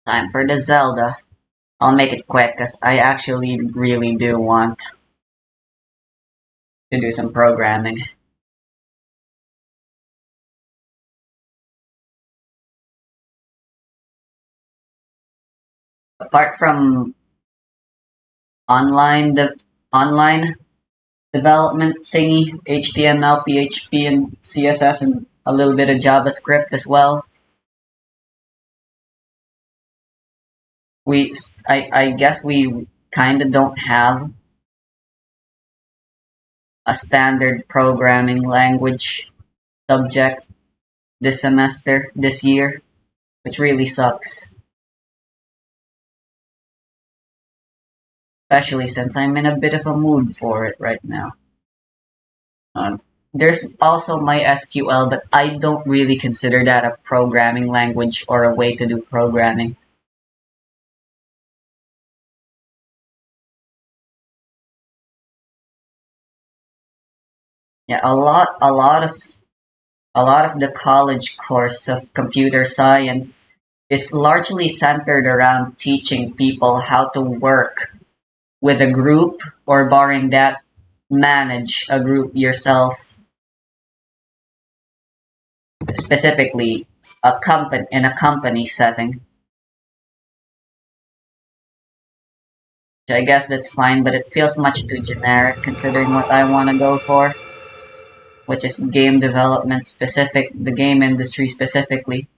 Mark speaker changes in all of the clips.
Speaker 1: Time for the Zelda. I'll make it quick because I actually really do want to do some programming. Apart from online de- online development thingy, HTML, PHP, and CSS, and a little bit of JavaScript as well. I guess we kind of don't have a standard programming language subject this year, which really sucks. Especially since I'm in a bit of a mood for it right now. There's also MySQL, but I don't really consider that a programming language or a way to do programming. Yeah, a lot of the college course of computer science is largely centered around teaching people how to work with a group, or barring that, manage a group yourself, specifically a company setting. So I guess that's fine, but it feels much too generic considering what I want to go for, which is game development specific, the game industry specifically.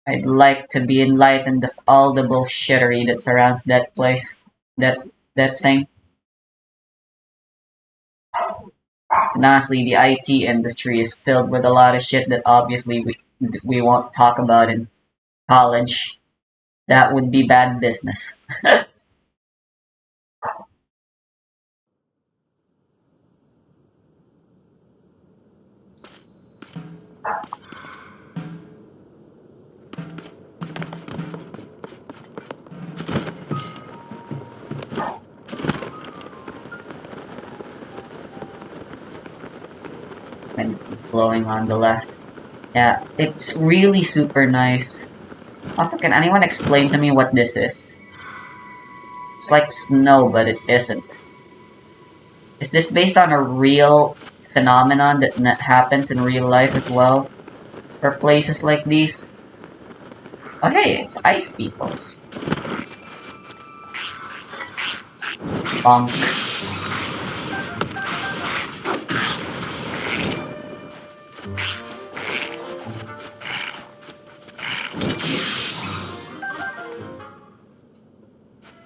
Speaker 1: I'd like to be enlightened of all the bullshittery that surrounds that place, that that thing. And honestly, the IT industry is filled with a lot of shit that obviously we won't talk about in college. That would be bad business. And blowing on the left. Yeah, it's really super nice. Also, can anyone explain to me what this is? It's like snow, but it isn't. Is this based on a real phenomenon that happens in real life as well? For places like these? Oh hey, it's ice peoples. Bonk.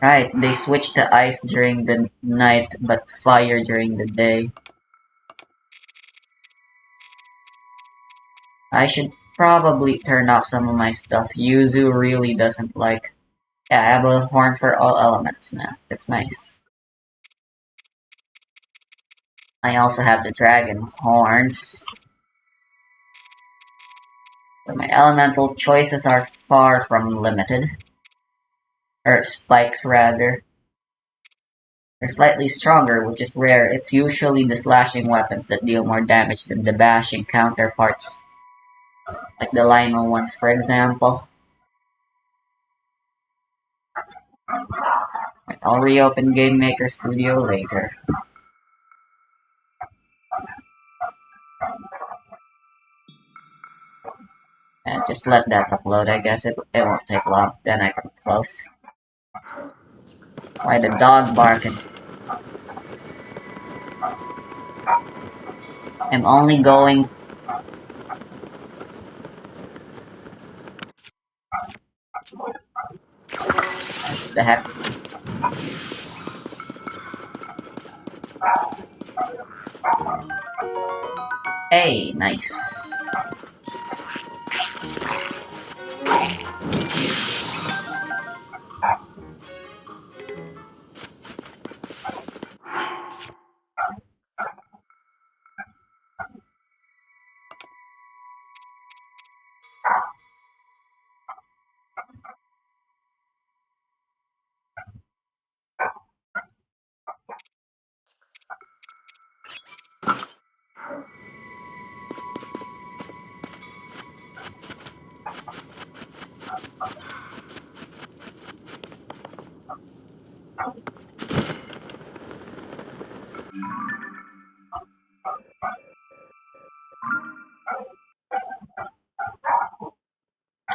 Speaker 1: Right, they switch to ice during the night, but fire during the day. I should probably turn off some of my stuff. Yuzu really doesn't like. Yeah, I have a horn for all elements now. It's nice. I also have the dragon horns. So my elemental choices are far from limited. Or spikes, rather. They're slightly stronger, which is rare. It's usually the slashing weapons that deal more damage than the bashing counterparts, like the Lionel ones, for example. Right, I'll reopen Game Maker Studio later. And just let that upload, I guess it won't take long. Then I can close. Why the dog barking? I'm only going... The heck? Hey, nice.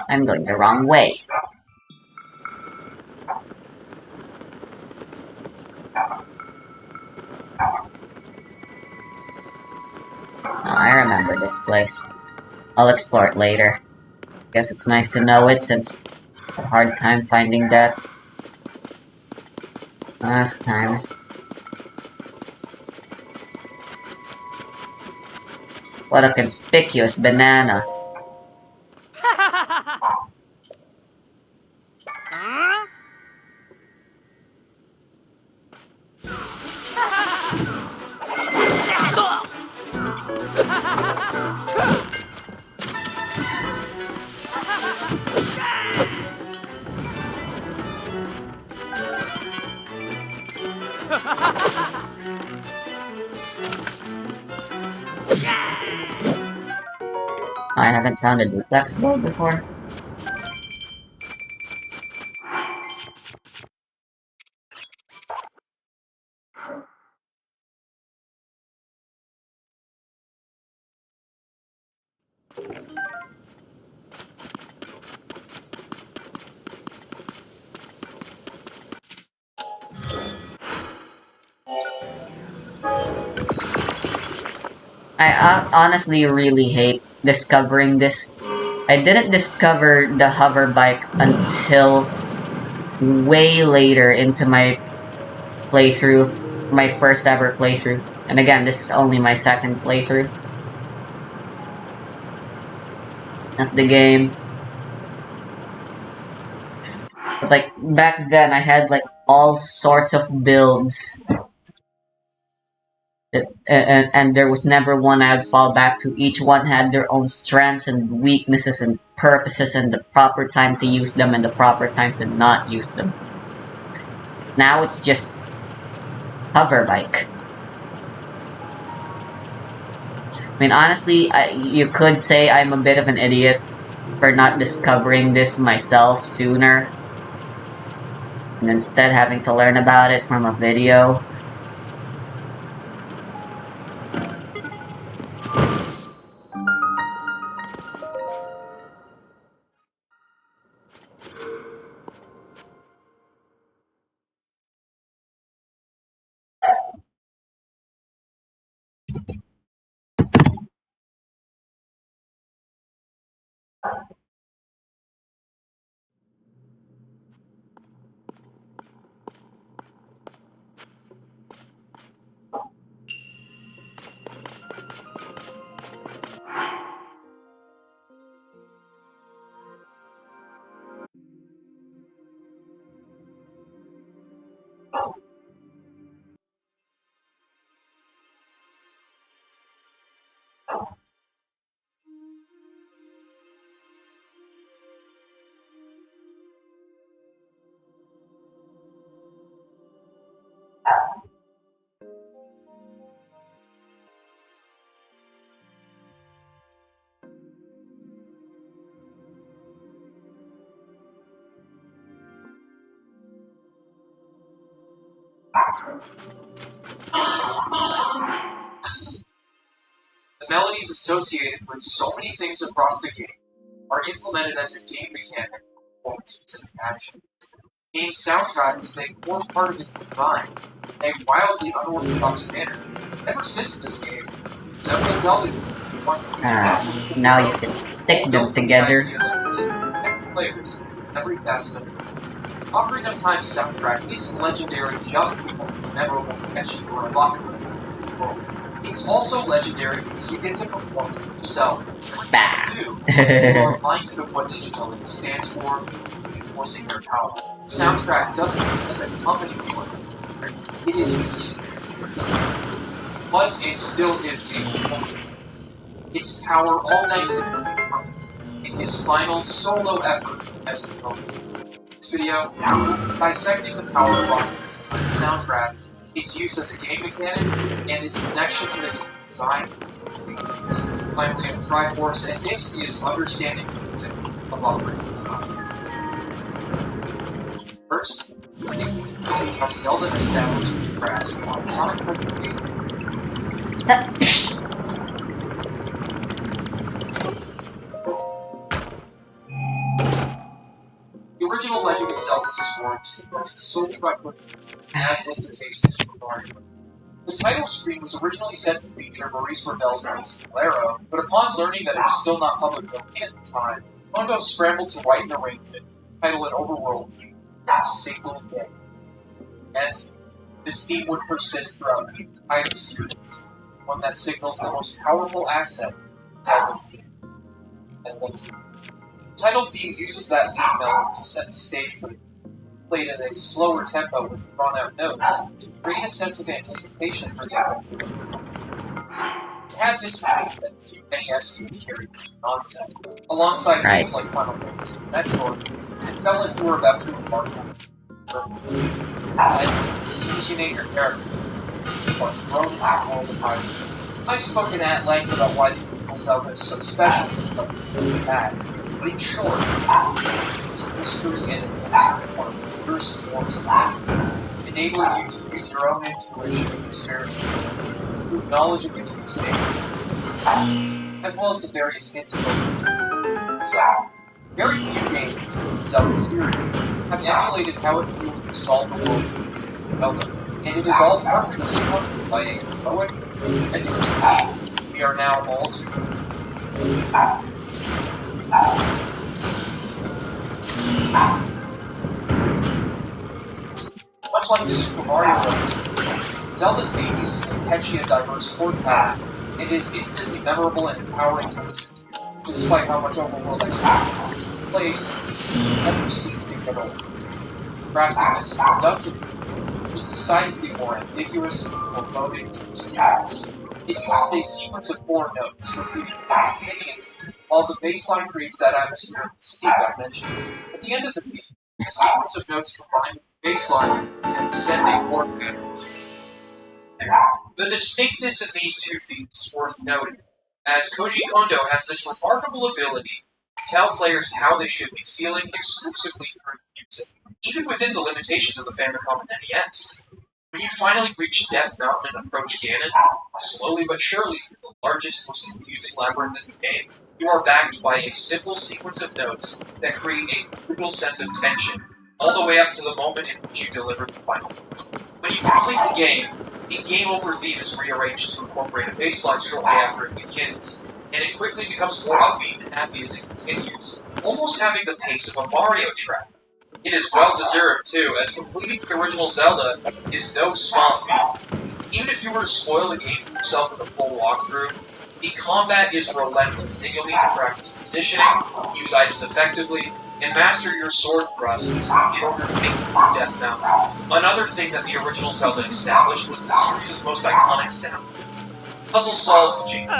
Speaker 1: I'm going the wrong way. Oh, I remember this place. I'll explore it later. Guess it's nice to know it since I had a hard time finding that last time. What a conspicuous banana. I haven't found a duplex bowl before. I honestly really hate discovering this. I didn't discover the hover bike until way later into my playthrough, my first ever playthrough. And again, this is only my second playthrough of the game. But like back then, I had like all sorts of builds, and there was never one I'd fall back to. Each one had their own strengths and weaknesses and purposes, and the proper time to use them and the proper time to not use them. Now it's just hover bike. I mean, honestly, you could say I'm a bit of an idiot for not discovering this myself sooner, and instead having to learn about it from a video.
Speaker 2: The melodies associated with so many things across the game are implemented as a game mechanic or specific action. The game's soundtrack is a core part of its design in a wildly unorthodox manner. Ever since this game, several Zelda games want to
Speaker 1: Now you can stick them together.
Speaker 2: Every players, every facet of it. Ocarina of Time's soundtrack isn't legendary just because it's memorable, catchy, or evocative. It's also legendary because you get to perform it yourself.
Speaker 1: Bah.
Speaker 2: You are reminded of what each melody stands for, reinforcing their power. The soundtrack doesn't just accompany the work. It is key. Plus, it still is a performance. Its power all thanks to Koji Kotick in his final solo effort as a vocalist. This video, dissecting the power of the soundtrack, its use as a game mechanic, and its connection to the game design, its themes. Finally, on Triforce, and this is understanding the music of Ocarina of Time. First, I think we can see how Zelda established its grasp on sonic presentation. original Legend of Zelda Sword was composed solely by Kojima, as was the case with Super Mario. The title screen was originally set to feature Maurice Ravel's piece Bolero, but upon learning that it was still not public domain at the time, Kondo scrambled to write and arrange it, title an overworld theme, a single day. And this theme would persist throughout the entire series, one that signals the most powerful asset of Zelda's theme, adventure. The title theme uses that lead melody to set the stage for the played at a slower tempo with drawn-out notes to create a sense of anticipation for the adventure. It had this feeling that few NES games carried in concept, alongside games like Final Fantasy and Metroid, it felt like you were about to embark on a journey. And as soon as you name your character, you are thrown into the world of Hyrule. I've spoken at length about why the original Zelda is so special but that, but in short, it's a mystery and adventure in one of the purest forms of magic, enabling you to use your own intuition and experience through knowledge of the game's game, as well as the various hints of Zelda. Very few games in the Zelda series have emulated how it feels to solve the world of Zelda, and it is all perfectly accompanied by a heroic, adventurous theme we are now all too familiar. Much like the Super Mario Bros., Zelda's theme uses a catchy and diverse chord pattern, and is instantly memorable and empowering to listen to, despite how much overworld exploration takes place, never seems to get old. Contrasting this is the dungeon, which is decidedly more ambiguous, foreboding, and mysterious. It uses a sequence of 4 notes, repeating different pitches, while the bass line creates that atmospheric mystique I mentioned. At the end of the theme, a sequence of notes combined with the bass line in an ascending chord pattern. The distinctness of these two themes is worth noting, as Koji Kondo has this remarkable ability to tell players how they should be feeling exclusively through music, even within the limitations of the Famicom and NES. When you finally reach Death Mountain and approach Ganon, slowly but surely through the largest, most confusing labyrinth in the game, you are backed by a simple sequence of notes that create a brutal sense of tension, all the way up to the moment in which you deliver the final note. When you complete the game, the game over theme is rearranged to incorporate a bassline shortly after it begins, and it quickly becomes more upbeat and happy as it continues, almost having the pace of a Mario track. It is well deserved too, as completing the original Zelda is no small feat. Even if you were to spoil the game for yourself with a full walkthrough, the combat is relentless, and you'll need to practice positioning, use items effectively, and master your sword thrusts in order to make it through Death Mountain. Another thing that the original Zelda established was the series' most iconic sound. Puzzle solved jingle.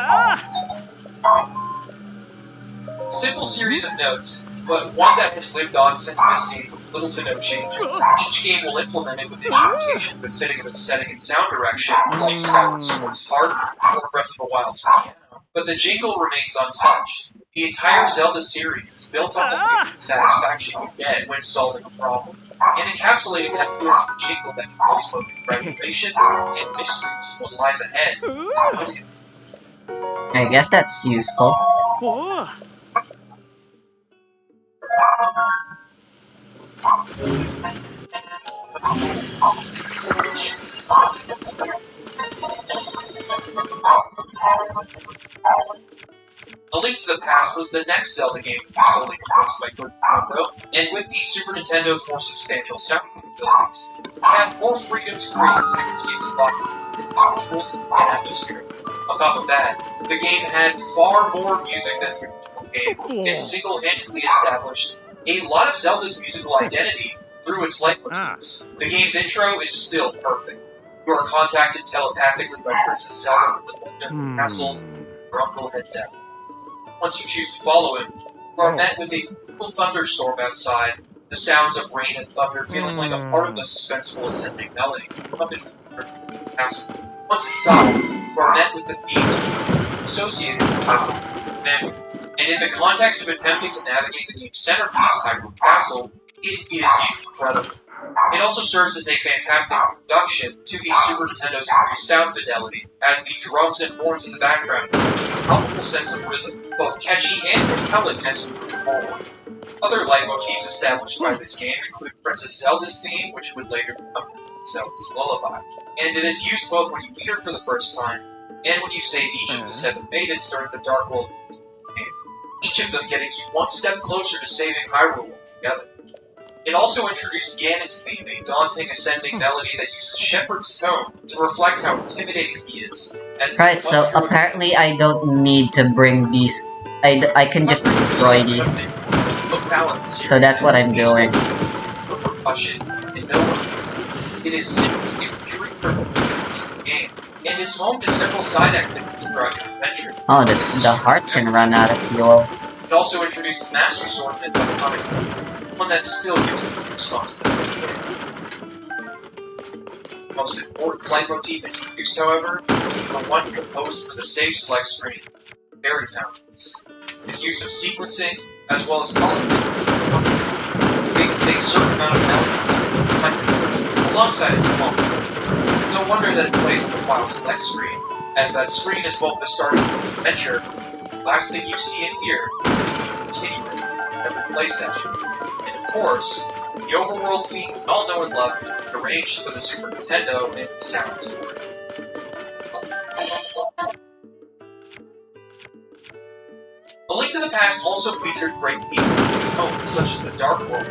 Speaker 2: Simple series of notes, but one that has lived on since this game with little to no changes. Each game will implement it with instrumentation befitting of its setting and sound direction, like Skyward Sword's Harp or Breath of the Wild's piano. But the jingle remains untouched. The entire Zelda series is built on the feeling of satisfaction you get when solving a problem, and encapsulating that feeling of jingle that conveys both congratulations and mysteries of what lies ahead. Brilliant.
Speaker 1: I guess that's useful.
Speaker 2: A Link to the Past was the next Zelda game to be solely composed by Koji Kondo, and with the Super Nintendo's more substantial sound capabilities, it had more freedom to create soundscapes and visuals and atmosphere. On top of that, the game had far more music than the original game, and single-handedly established a lot of Zelda's musical identity through its leitmotifs. The game's intro is still perfect. You are contacted telepathically by Princess Zelda from the Legend Castle your uncle heads out. Once you choose to follow him, you are met with a brutal thunderstorm outside, the sounds of rain and thunder feeling like a part of the suspenseful ascending melody from the castle. Once inside, you are met with the theme associated with the family. And in the context of attempting to navigate the game's centerpiece, Hyrule Castle, it is incredible. It also serves as a fantastic introduction to the Super Nintendo's increased sound fidelity, as the drums and horns in the background give a palpable sense of rhythm, both catchy and compelling as you move forward. Other leitmotifs established by this game include Princess Zelda's theme, which would later become Zelda's Lullaby, and it is used both when you meet her for the first time and when you save each of the 7 maidens during the Dark World game, each of them getting you one step closer to saving Hyrule altogether. It also introduced Ganon's theme, a daunting ascending melody that uses Shepard's tone to reflect how intimidating he is.
Speaker 1: Right, so apparently I don't need to bring these. I can just destroy these. So that's what I'm doing.
Speaker 2: Percussion and melodies. It is simply a treat for the game, and is home to several side activities throughout your adventure.
Speaker 1: Oh, the heart can run out of fuel.
Speaker 2: It also introduced the Master Sword and its iconic one that still gives a good response to the most important leitmotif introduced, however, is the one composed for the save select screen, Fairy Fountains. Its use of sequencing, as well as polyphony, makes a certain amount of melody alongside its moment. It's no wonder that it plays in the file select screen, as that screen is both the start of the adventure, the last thing you see and hear, continuing every play session. Of course, the overworld theme we all know and love, arranged for the Super Nintendo and sounds. A Link to the Past also featured great pieces of its own, such as the Dark World.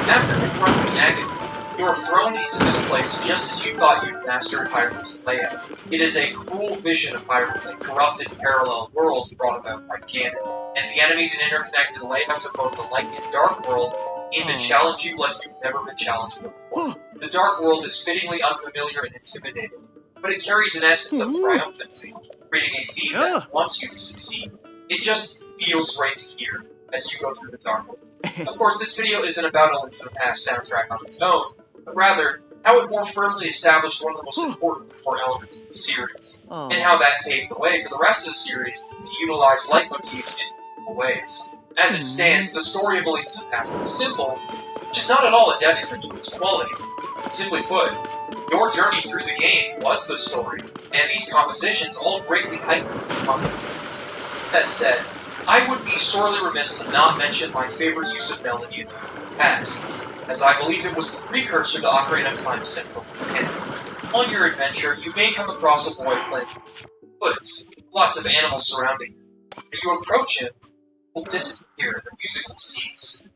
Speaker 2: After confronting Agony, you are thrown into this place just as you thought you'd mastered Hyrule's layout. It is a cruel vision of Hyrule, a corrupted parallel world brought about by Ganon, and the enemies and interconnected layouts of both the Light and Dark World aim to challenge you like you've never been challenged before. The Dark World is fittingly unfamiliar and intimidating, but it carries an essence of triumphancy, creating a theme that wants you to succeed. It just feels right to hear as you go through the Dark World. Of course, this video isn't about a Link to the Past soundtrack on its own, but rather how it more firmly established one of the most important core elements of the series, and how that paved the way for the rest of the series to utilize leitmotifs in multiple ways. As it stands, the story of A Link to the Past is simple, which is not at all a detriment to its quality. Simply put, your journey through the game was the story, and these compositions all greatly heighten the content. That said, I would be sorely remiss to not mention my favorite use of melody in the past, as I believe it was the precursor to Ocarina of Time's central mechanic. On your adventure, you may come across a boy playing woods, lots of animals surrounding him. When you approach him, will disappear and the music will cease.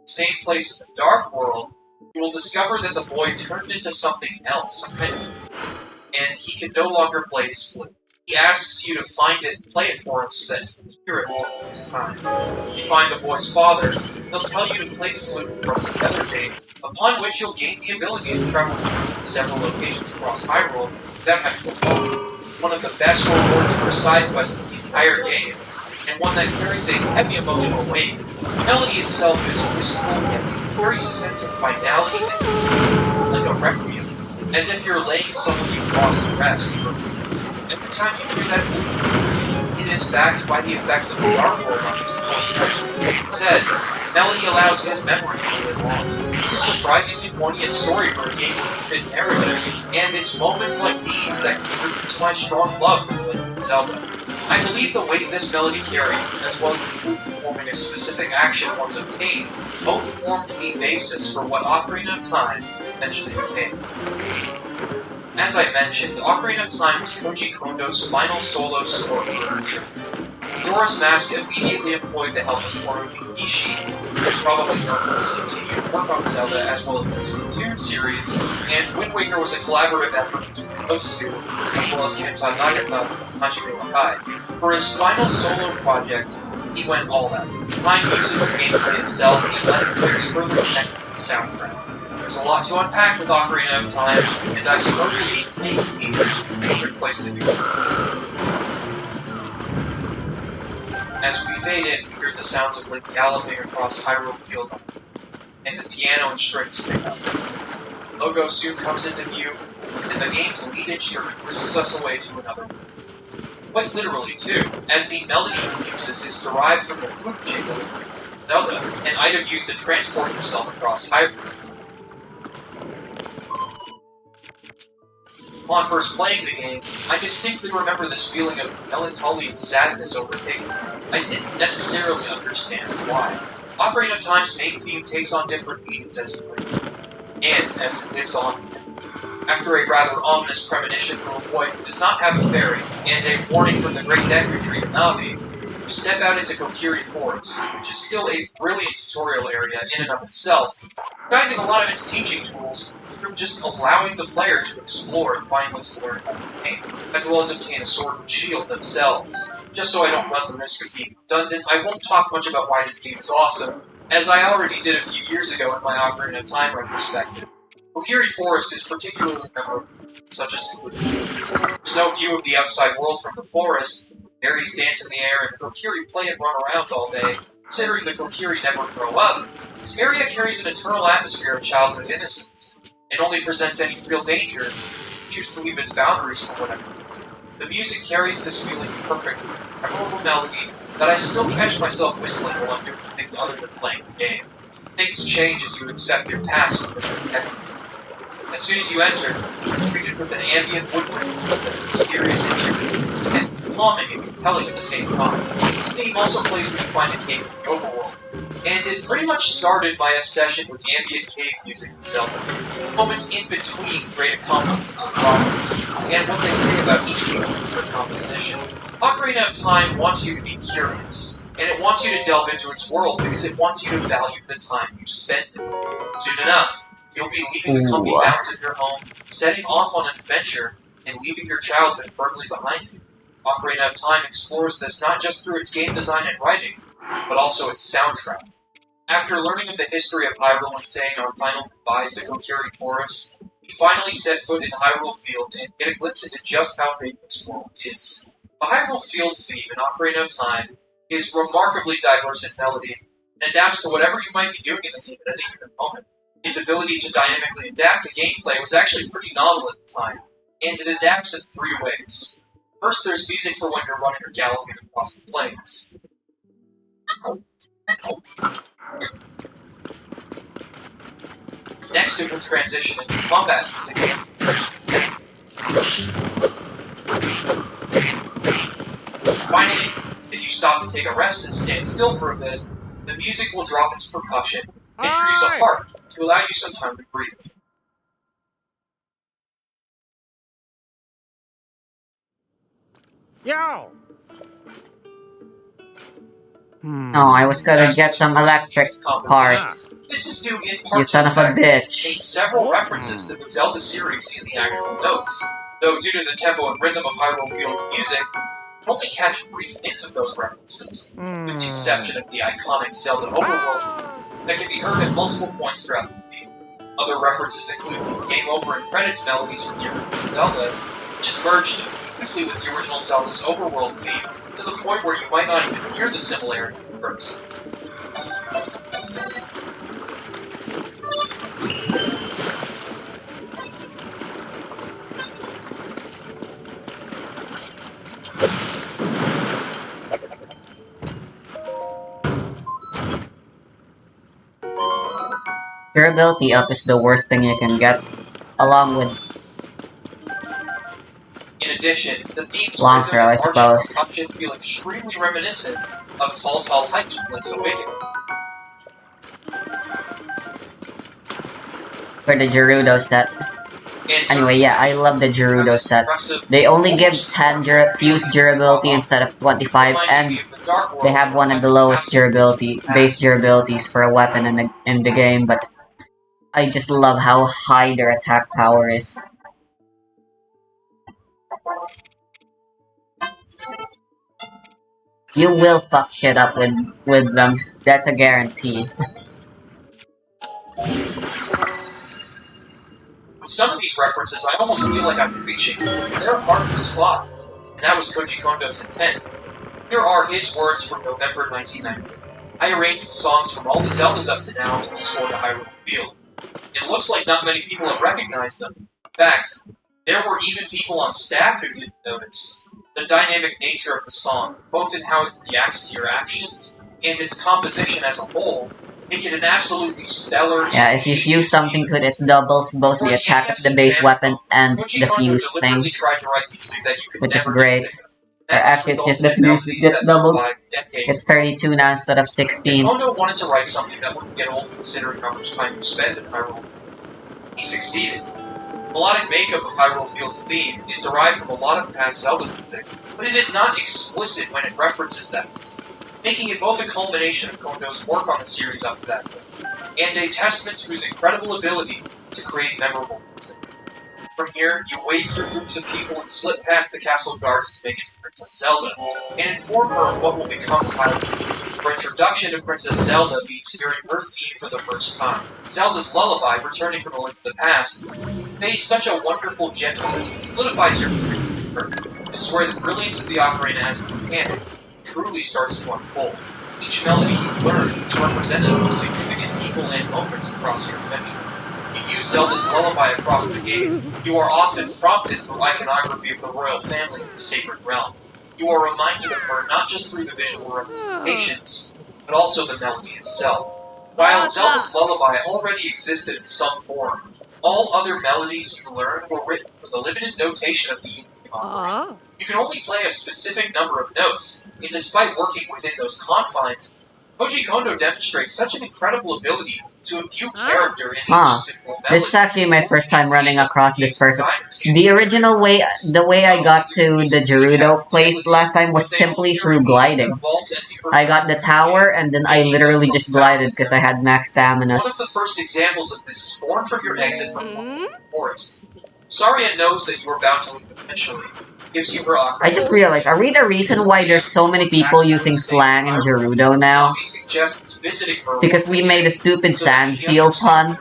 Speaker 2: Same place in the Dark World, you will discover that the boy turned into something else, and he can no longer play his flute. He asks you to find it and play it for him so that he can hear it all this time. You find the boy's father, they'll tell you to play the flute from the Feather Gate, upon which you'll gain the ability to travel to several locations across Hyrule without having to walk. One of the best rewards for a side quest in the entire game, and one that carries a heavy emotional weight. The melody itself is wistful, yet it carries a sense of finality and peace, like a requiem, as if you're laying someone you've lost to rest. Every time you hear that movie, it is backed by the effects of the Dark World on its point. Instead, melody allows his memory to live on. It's a surprisingly poignant story for a game with a good narrative, and it's moments like these that contribute to my strong love for The Legend of Zelda. I believe the weight this melody carried, as well as the flute performing a specific action once obtained, both formed the basis for what Ocarina of Time eventually became. As I mentioned, Ocarina of Time was Koji Kondo's final solo score for her year. Majora's Mask immediately employed the help of Toru Kishi, who probably earned his continued work on Zelda as well as the Splatoon series, and Wind Waker was a collaborative effort between those two, as well as Kenta Nagata and Hajime Wakai. For his final solo project, he went all out. Time using the gameplay itself, he let players further connect with the soundtrack. There's a lot to unpack with Ocarina of Time, and I suppose it means making a perfect place to do it. As we fade in, we hear the sounds of Link galloping across Hyrule Field, and the piano and strings pick up. The logo soon comes into view, and the game's lead instrument whisks us away to another world. Quite literally, too, as the melody it uses is derived from the flute jingle in Zelda, an item used to transport yourself across Hyrule. Upon first playing the game, I distinctly remember this feeling of melancholy and sadness overtaking me. I didn't necessarily understand why. Ocarina of Time's main theme takes on different meanings as you play, and as it lives on. After a rather ominous premonition from a boy who does not have a fairy, and a warning from the Great Deku Tree of Navi, you step out into Kokiri Forest, which is still a brilliant tutorial area in and of itself, disguising a lot of its teaching tools through just allowing the player to explore and find ways to learn how to paint, as well as obtain a sword and shield themselves. Just so I don't run the risk of being redundant, I won't talk much about why this game is awesome, as I already did a few years ago in my Ocarina of Time retrospective. Kokiri Forest is particularly memorable, such as there's no view of the outside world from the forest, fairies dance in the air, and Kokiri play and run around all day. Considering the Kokiri never grow up, this area carries an eternal atmosphere of childhood innocence. It only presents any real danger if you choose to leave its boundaries for whatever reason. The music carries this feeling perfectly, a memorable melody that I still catch myself whistling while I'm doing things other than playing the game. Things change as you accept your task with everything. As soon as you enter, you're greeted with an ambient woodwind that is mysterious and calming and compelling at the same time. This theme also plays when you find a cave in the overworld, and it pretty much started my obsession with ambient cave music in Zelda. Moments in between great accomplishments and progress, and what they say about each particular composition. Ocarina of Time wants you to be curious, and it wants you to delve into its world because it wants you to value the time you spend in it. Soon enough, you'll be leaving the comfy bounds of your home, setting off on an adventure, and leaving your childhood firmly behind you. Ocarina of Time explores this not just through its game design and writing, but also its soundtrack. After learning of the history of Hyrule and saying our final goodbyes to Kokiri Forest, we finally set foot in Hyrule Field and get a glimpse into just how big this world is. The Hyrule Field theme in Ocarina of Time is remarkably diverse in melody and adapts to whatever you might be doing in the game at any given moment. Its ability to dynamically adapt to gameplay was actually pretty novel at the time, and it adapts in three ways. First, there's music for when you're running or galloping across the plains. Next, it will transition into combat music. Finally, if you stop to take a rest and stand still for a bit, the music will drop its percussion and introduce a harp to allow you some time to breathe.
Speaker 3: Yo!
Speaker 1: No, I was gonna get some electric parts.
Speaker 2: This is due in part
Speaker 1: You son
Speaker 2: to
Speaker 1: of
Speaker 2: the
Speaker 1: a
Speaker 2: fact that it
Speaker 1: bitch.
Speaker 2: contains several references to the Zelda series in the actual notes, though due to the tempo and rhythm of Hyrule Field's music, you only catch brief hints of those references, with the exception of the iconic Zelda overworld that can be heard at multiple points throughout the game. Other references include the Game Over and credits melodies from the original Zelda, which is merged beautifully with the original Zelda's overworld theme, to the point where you might not even hear the similarity at first.
Speaker 1: Durability up is the worst thing you can get, along with
Speaker 2: In addition, the themes
Speaker 1: Long
Speaker 2: rhythm
Speaker 1: throw, I
Speaker 2: and marching
Speaker 1: suppose.
Speaker 2: percussion feel extremely reminiscent of Tall Tall Heights from Link's Awakening.
Speaker 1: for the Gerudo set.
Speaker 2: And
Speaker 1: Anyway, yeah, I love the Gerudo
Speaker 2: this
Speaker 1: set.
Speaker 2: impressive
Speaker 1: They only give 10 fuse durability instead of 25,
Speaker 2: reminding
Speaker 1: and
Speaker 2: me of the Dark World
Speaker 1: they have one of the lowest durability, base durabilities for a weapon in the game, but I just love how high their attack power is. You will fuck shit up with them. That's a guarantee.
Speaker 2: With some of these references, I almost feel like I'm reaching because they're hard to spot, and that was Koji Kondo's intent. Here are his words from November 1990. I arranged songs from all the Zeldas up to now in the score to Hyrule Field. It looks like not many people have recognized them. In fact, there were even people on staff who didn't notice. The dynamic nature of the song, both in how it reacts to your actions and its composition as a whole, make it an absolutely stellar.
Speaker 1: Yeah, if you fuse something to it, it doubles both the attack of the base weapon and
Speaker 2: Koji
Speaker 1: the
Speaker 2: Kondo
Speaker 1: fuse thing,
Speaker 2: deliberately tried to write music that you could
Speaker 1: which is
Speaker 2: never
Speaker 1: great.
Speaker 2: get sick of.
Speaker 1: Or
Speaker 2: That
Speaker 1: actually,
Speaker 2: was
Speaker 1: it's just
Speaker 2: resulted
Speaker 1: the
Speaker 2: in
Speaker 1: views
Speaker 2: melodies
Speaker 1: just
Speaker 2: that
Speaker 1: doubled.
Speaker 2: survived decades.
Speaker 1: It's 32 now instead of
Speaker 2: If
Speaker 1: 16.
Speaker 2: Kondo wanted to write something that wouldn't get old considering how much time you spend in Hyrule, he succeeded. Melodic makeup of Hyrule Field's theme is derived from a lot of past Zelda music, but it is not explicit when it references that music, making it both a culmination of Kondo's work on the series up to that point, and a testament to his incredible ability to create memorable music. From here, you wade through groups of people and slip past the castle guards to make it to Princess Zelda, and inform her of what will become of Hyrule. Her introduction to Princess Zelda means hearing her theme for the first time. Zelda's lullaby, returning from A Link to the Past, conveys such a wonderful gentleness and solidifies your career. This is where the brilliance of the ocarina as a mechanic truly starts to unfold. Each melody you learn is representative of significant people and moments across your adventure. You use Zelda's lullaby across the game. You are often prompted through iconography of the royal family of the Sacred Realm. You are reminded of her not just through the visual representations, but also the melody itself. While Zelda's lullaby already existed in some form, all other melodies you learned were written for the limited notation of the in-game opera. You can only play a specific number of notes, and despite working within those confines, Koji Kondo demonstrates such an incredible ability to imbue character in each simple melody.
Speaker 1: This is actually my first time running across this person. The original way, the way I got to the Gerudo place last time was simply through gliding. I got the tower and then I literally just glided because I had max stamina.
Speaker 2: One of the first examples of this is born from your exit from the forest. Saria knows that you are bound to leave eventually. Gives you her ocarina.
Speaker 1: I just realized, are we the reason why there's so many people using slang in Gerudo now?
Speaker 2: Suggests visiting her
Speaker 1: Because we made a stupid sand field pun?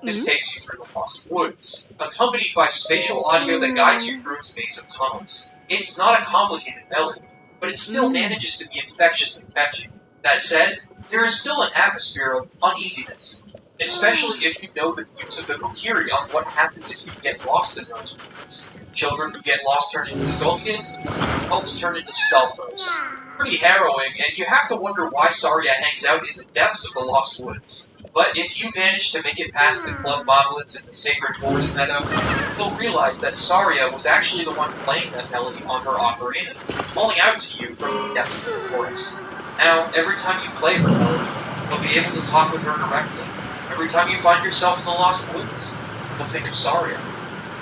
Speaker 2: This takes you through the Lost Woods, accompanied by spatial audio that guides you through its maze of tunnels. It's not a complicated melody, but it still manages to be infectious and catchy. That said, there is still an atmosphere of uneasiness, especially if you know the views of the Kokiri on what happens if you get lost in those woods. Children who get lost turn into Skull Kids, adults turn into Stealthos. Pretty harrowing, and you have to wonder why Saria hangs out in the depths of the Lost Woods. But if you manage to make it past the club moblins in the Sacred Forest Meadow, you'll realize that Saria was actually the one playing that melody on her ocarina, calling out to you from the depths of the forest. Now, every time you play her melody, you'll be able to talk with her directly. Every time you find yourself in the Lost Woods, you'll think of Saria.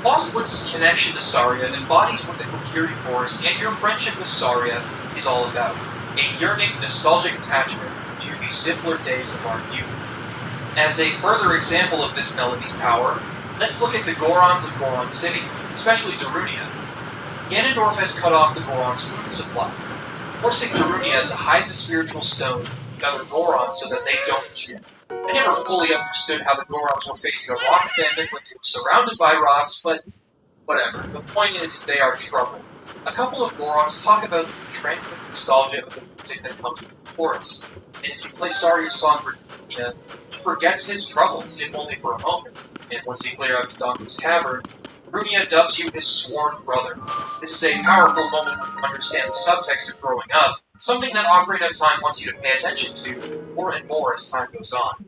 Speaker 2: Lost Woods' connection to Saria embodies what the Kokiri Forest and your friendship with Saria is all about. A yearning, nostalgic attachment to the simpler days of our youth. As a further example of this melody's power, let's look at the Gorons of Goron City, especially Darunia. Ganondorf has cut off the Gorons' food supply, forcing Darunia to hide the spiritual stone with other Gorons so that they don't eat it. I never fully understood how the Gorons were facing a rock famine when they were surrounded by rocks, but whatever. The point is, they are troubled. A couple of Gorons talk about the tranquil nostalgia of the music that comes from the forest, and if you play Saria's song for Darunia, he forgets his troubles, if only for a moment, and once you clear out the Dongu's cavern, Darunia dubs you his sworn brother. This is a powerful moment when you understand the subtext of growing up, something that Ocarina of Time wants you to pay attention to more and more as time goes on.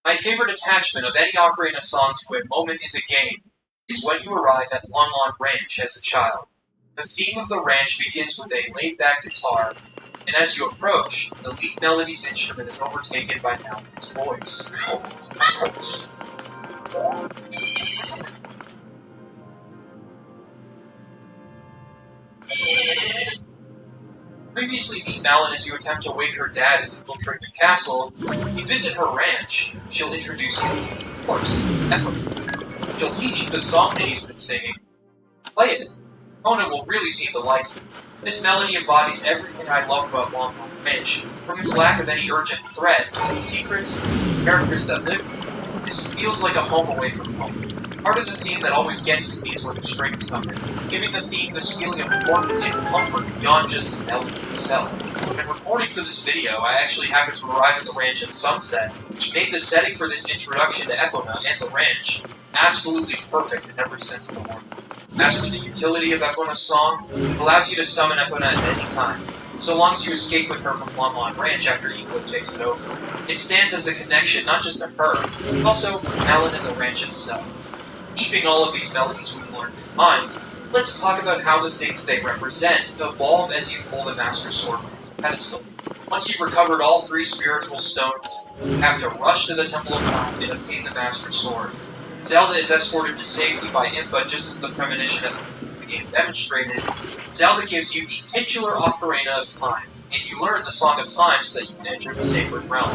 Speaker 2: My favorite attachment of any Ocarina song to a moment in the game is when you arrive at Lon Lon Ranch as a child. The theme of the ranch begins with a laid-back guitar, and as you approach, the lead melody's instrument is overtaken by Malkin's voice. Previously meet Malin as you attempt to wake her dad and infiltrate the castle. You visit her ranch. She'll introduce you, of course, Epona. She'll teach you the song she's been singing. Play it. Epona will really seem to like you. This melody embodies everything I love about Lon Lon Ranch, from its lack of any urgent threat to the secrets and characters that live here. This feels like a home away from home. Part of the theme that always gets to me is when the strings come in, giving the theme this feeling of warmth and comfort beyond just the melody itself. When recording for this video, I actually happened to arrive at the ranch at sunset, which made the setting for this introduction to Epona and the ranch absolutely perfect in every sense of the word. As for the utility of Epona's song, it allows you to summon Epona at any time, so long as you escape with her from Lon Lon Ranch after Eclipse takes it over. It stands as a connection not just to her, but also Malin and the ranch itself. Keeping all of these melodies we learned in mind, Let's talk about how the things they represent evolve as you pull the Master Sword from its pedestal. Once you've recovered all 3 spiritual stones, you have to rush to the Temple of Time and obtain the Master Sword. Zelda is escorted to safety by Impa just as the premonition of the game demonstrated. Zelda gives you the titular Ocarina of Time, and you learn the Song of Time so that you can enter the Sacred Realm.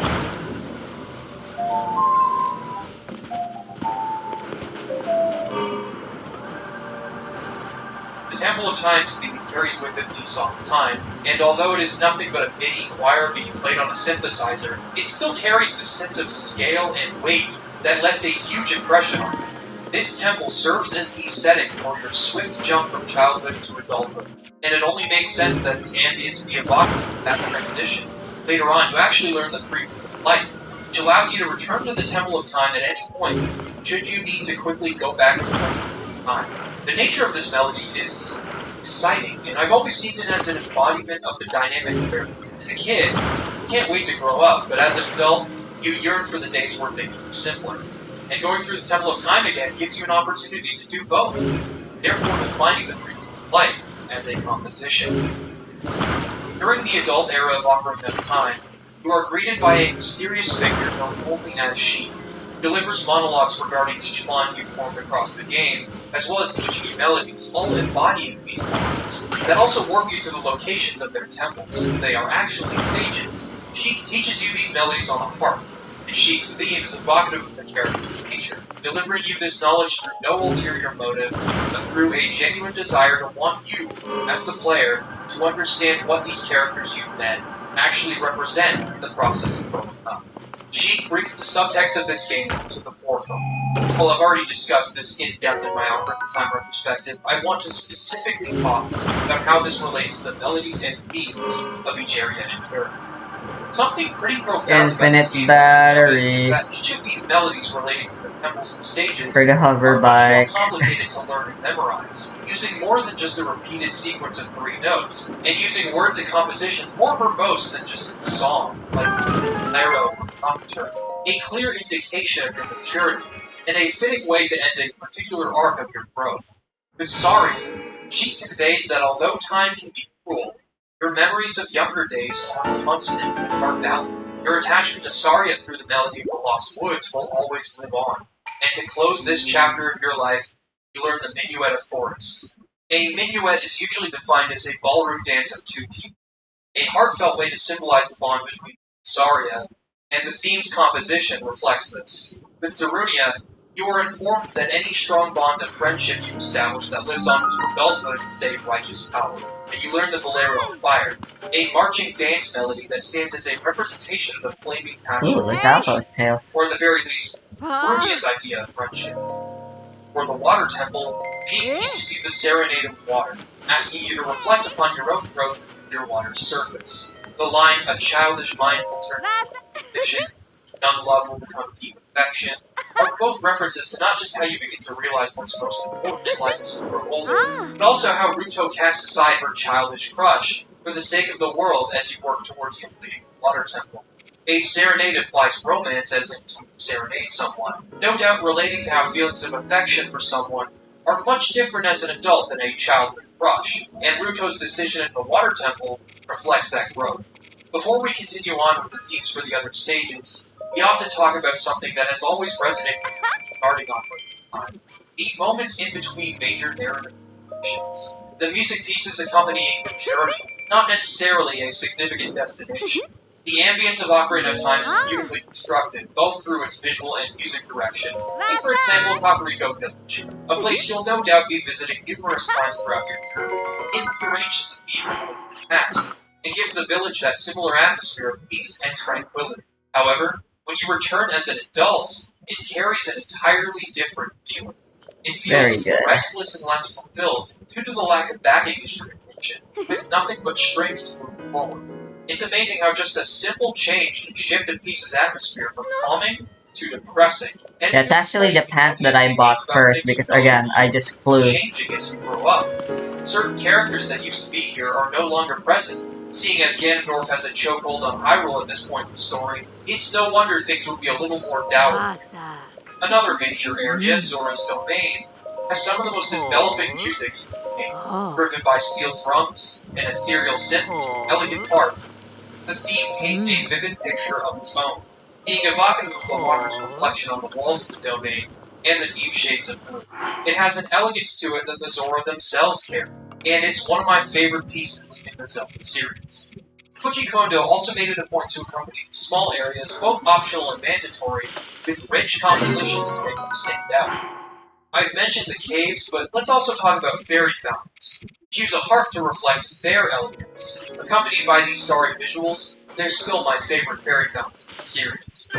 Speaker 2: The Temple of Time's theme carries with it the Song of Time, and although it is nothing but a MIDI choir being played on a synthesizer, it still carries the sense of scale and weight that left a huge impression on me. This temple serves as the setting for your swift jump from childhood to adulthood, and it only makes sense that its ambience be evocative of that transition. Later on, you actually learn the Prelude of Light, which allows you to return to the Temple of Time at any point, should you need to quickly go back in time. The nature of this melody is exciting, and I've always seen it as an embodiment of the dynamic where, as a kid, you can't wait to grow up, but as an adult, you yearn for the days where things were simpler. And going through the Temple of Time again gives you an opportunity to do both, therefore defining the Prelude of Light as a composition. During the adult era of Ocarina of Time, you are greeted by a mysterious figure known only as Sheik, who delivers monologues regarding each bond you've formed across the game, as well as teaching you melodies, all embodying these bonds, that also warp you to the locations of their temples, since they are actually sages. Sheik teaches you these melodies on the harp, and Sheik's theme is evocative of the character's nature, delivering you this knowledge through no ulterior motive, but through a genuine desire to want you, as the player, to understand what these characters you've met actually represent in the process of growing up. Sheik brings the subtext of this game to the forefront. While I've already discussed this in depth in my Ocarina of Time retrospective, I want to specifically talk about how this relates to the melodies and themes of each area and character. Something pretty profound about this game is that each of these melodies relating to the temples and sages
Speaker 1: For the hover
Speaker 2: are much more
Speaker 1: bike.
Speaker 2: complicated to learn and memorize, using more than just a repeated sequence of 3 notes, and using words and compositions more verbose than just song, like Narrow or Nocturne. A clear indication of your maturity, and a fitting way to end a particular arc of your growth. With Saria, she conveys that although time can be cruel, your memories of younger days are constant and are valid. Your attachment to Saria through the melody of the Lost Woods will always live on. And to close this chapter of your life, you learn the Minuet of Forest. A minuet is usually defined as a ballroom dance of 2 people, a heartfelt way to symbolize the bond between Saria, and the theme's composition reflects this. With Darunia, you are informed that any strong bond of friendship you establish that lives on into adulthood is a righteous power, and you learn the Bolero of Fire, a marching dance melody that stands as a representation of the flaming passion,
Speaker 1: Ooh, it's Alpha's Tales.
Speaker 2: or at the very least, Darunia's idea of friendship. For the Water Temple, Jean teaches you the Serenade of Water, asking you to reflect upon your own growth and your water's surface. The line, "A childish mind will turn to ambition, young love will become deep affection," are both references to not just how you begin to realize what's most important in life as you grow older, but also how Ruto casts aside her childish crush for the sake of the world as you work towards completing the Water Temple. A serenade implies romance, as in to serenade someone, no doubt relating to how feelings of affection for someone are much different as an adult than a childhood crush, and Ruto's decision in the Water Temple reflects that growth. Before we continue on with the themes for the other sages, we ought to talk about something that has always resonated with me regarding Ocarina of Time: the moments in between major narrative missions. The music pieces accompanying the journey, not necessarily a significant destination. The ambience of Ocarina of Time is beautifully constructed, both through its visual and music direction. Take, for example, Kakariko Village, a place you'll no doubt be visiting numerous times throughout your journey. It rearranges the theme of the past, and gives the village that similar atmosphere of peace and tranquility. However, when you return as an adult, it carries an entirely different feeling. It feels restless and less fulfilled due to the lack of backing instrumentation, with nothing but strings to move forward. It's amazing how just a simple change can shift a piece's atmosphere from calming to depressing. And
Speaker 1: That's actually the path that I bought first because again, I just flew.
Speaker 2: Changing as you grow up. Certain characters that used to be here are no longer present. Seeing as Ganondorf has a chokehold on Hyrule at this point in the story, it's no wonder things would be a little more dour. Another major area, Zora's Domain, has some of the most enveloping music driven by steel drums, an ethereal symphony, elegant harp. The theme paints a vivid picture of its own, being evocative of the water's reflection on the walls of the domain and the deep shades of blue. It has an elegance to it that the Zora themselves carry, and it's one of my favorite pieces in the Zelda series. Koji Kondo also made it a point to accompany small areas, both optional and mandatory, with rich compositions to make them stand out. I've mentioned the caves, but let's also talk about fairy fountains, which use a harp to reflect their elegance. Accompanied by these starry visuals, they're still my favorite fairy fountains in the series.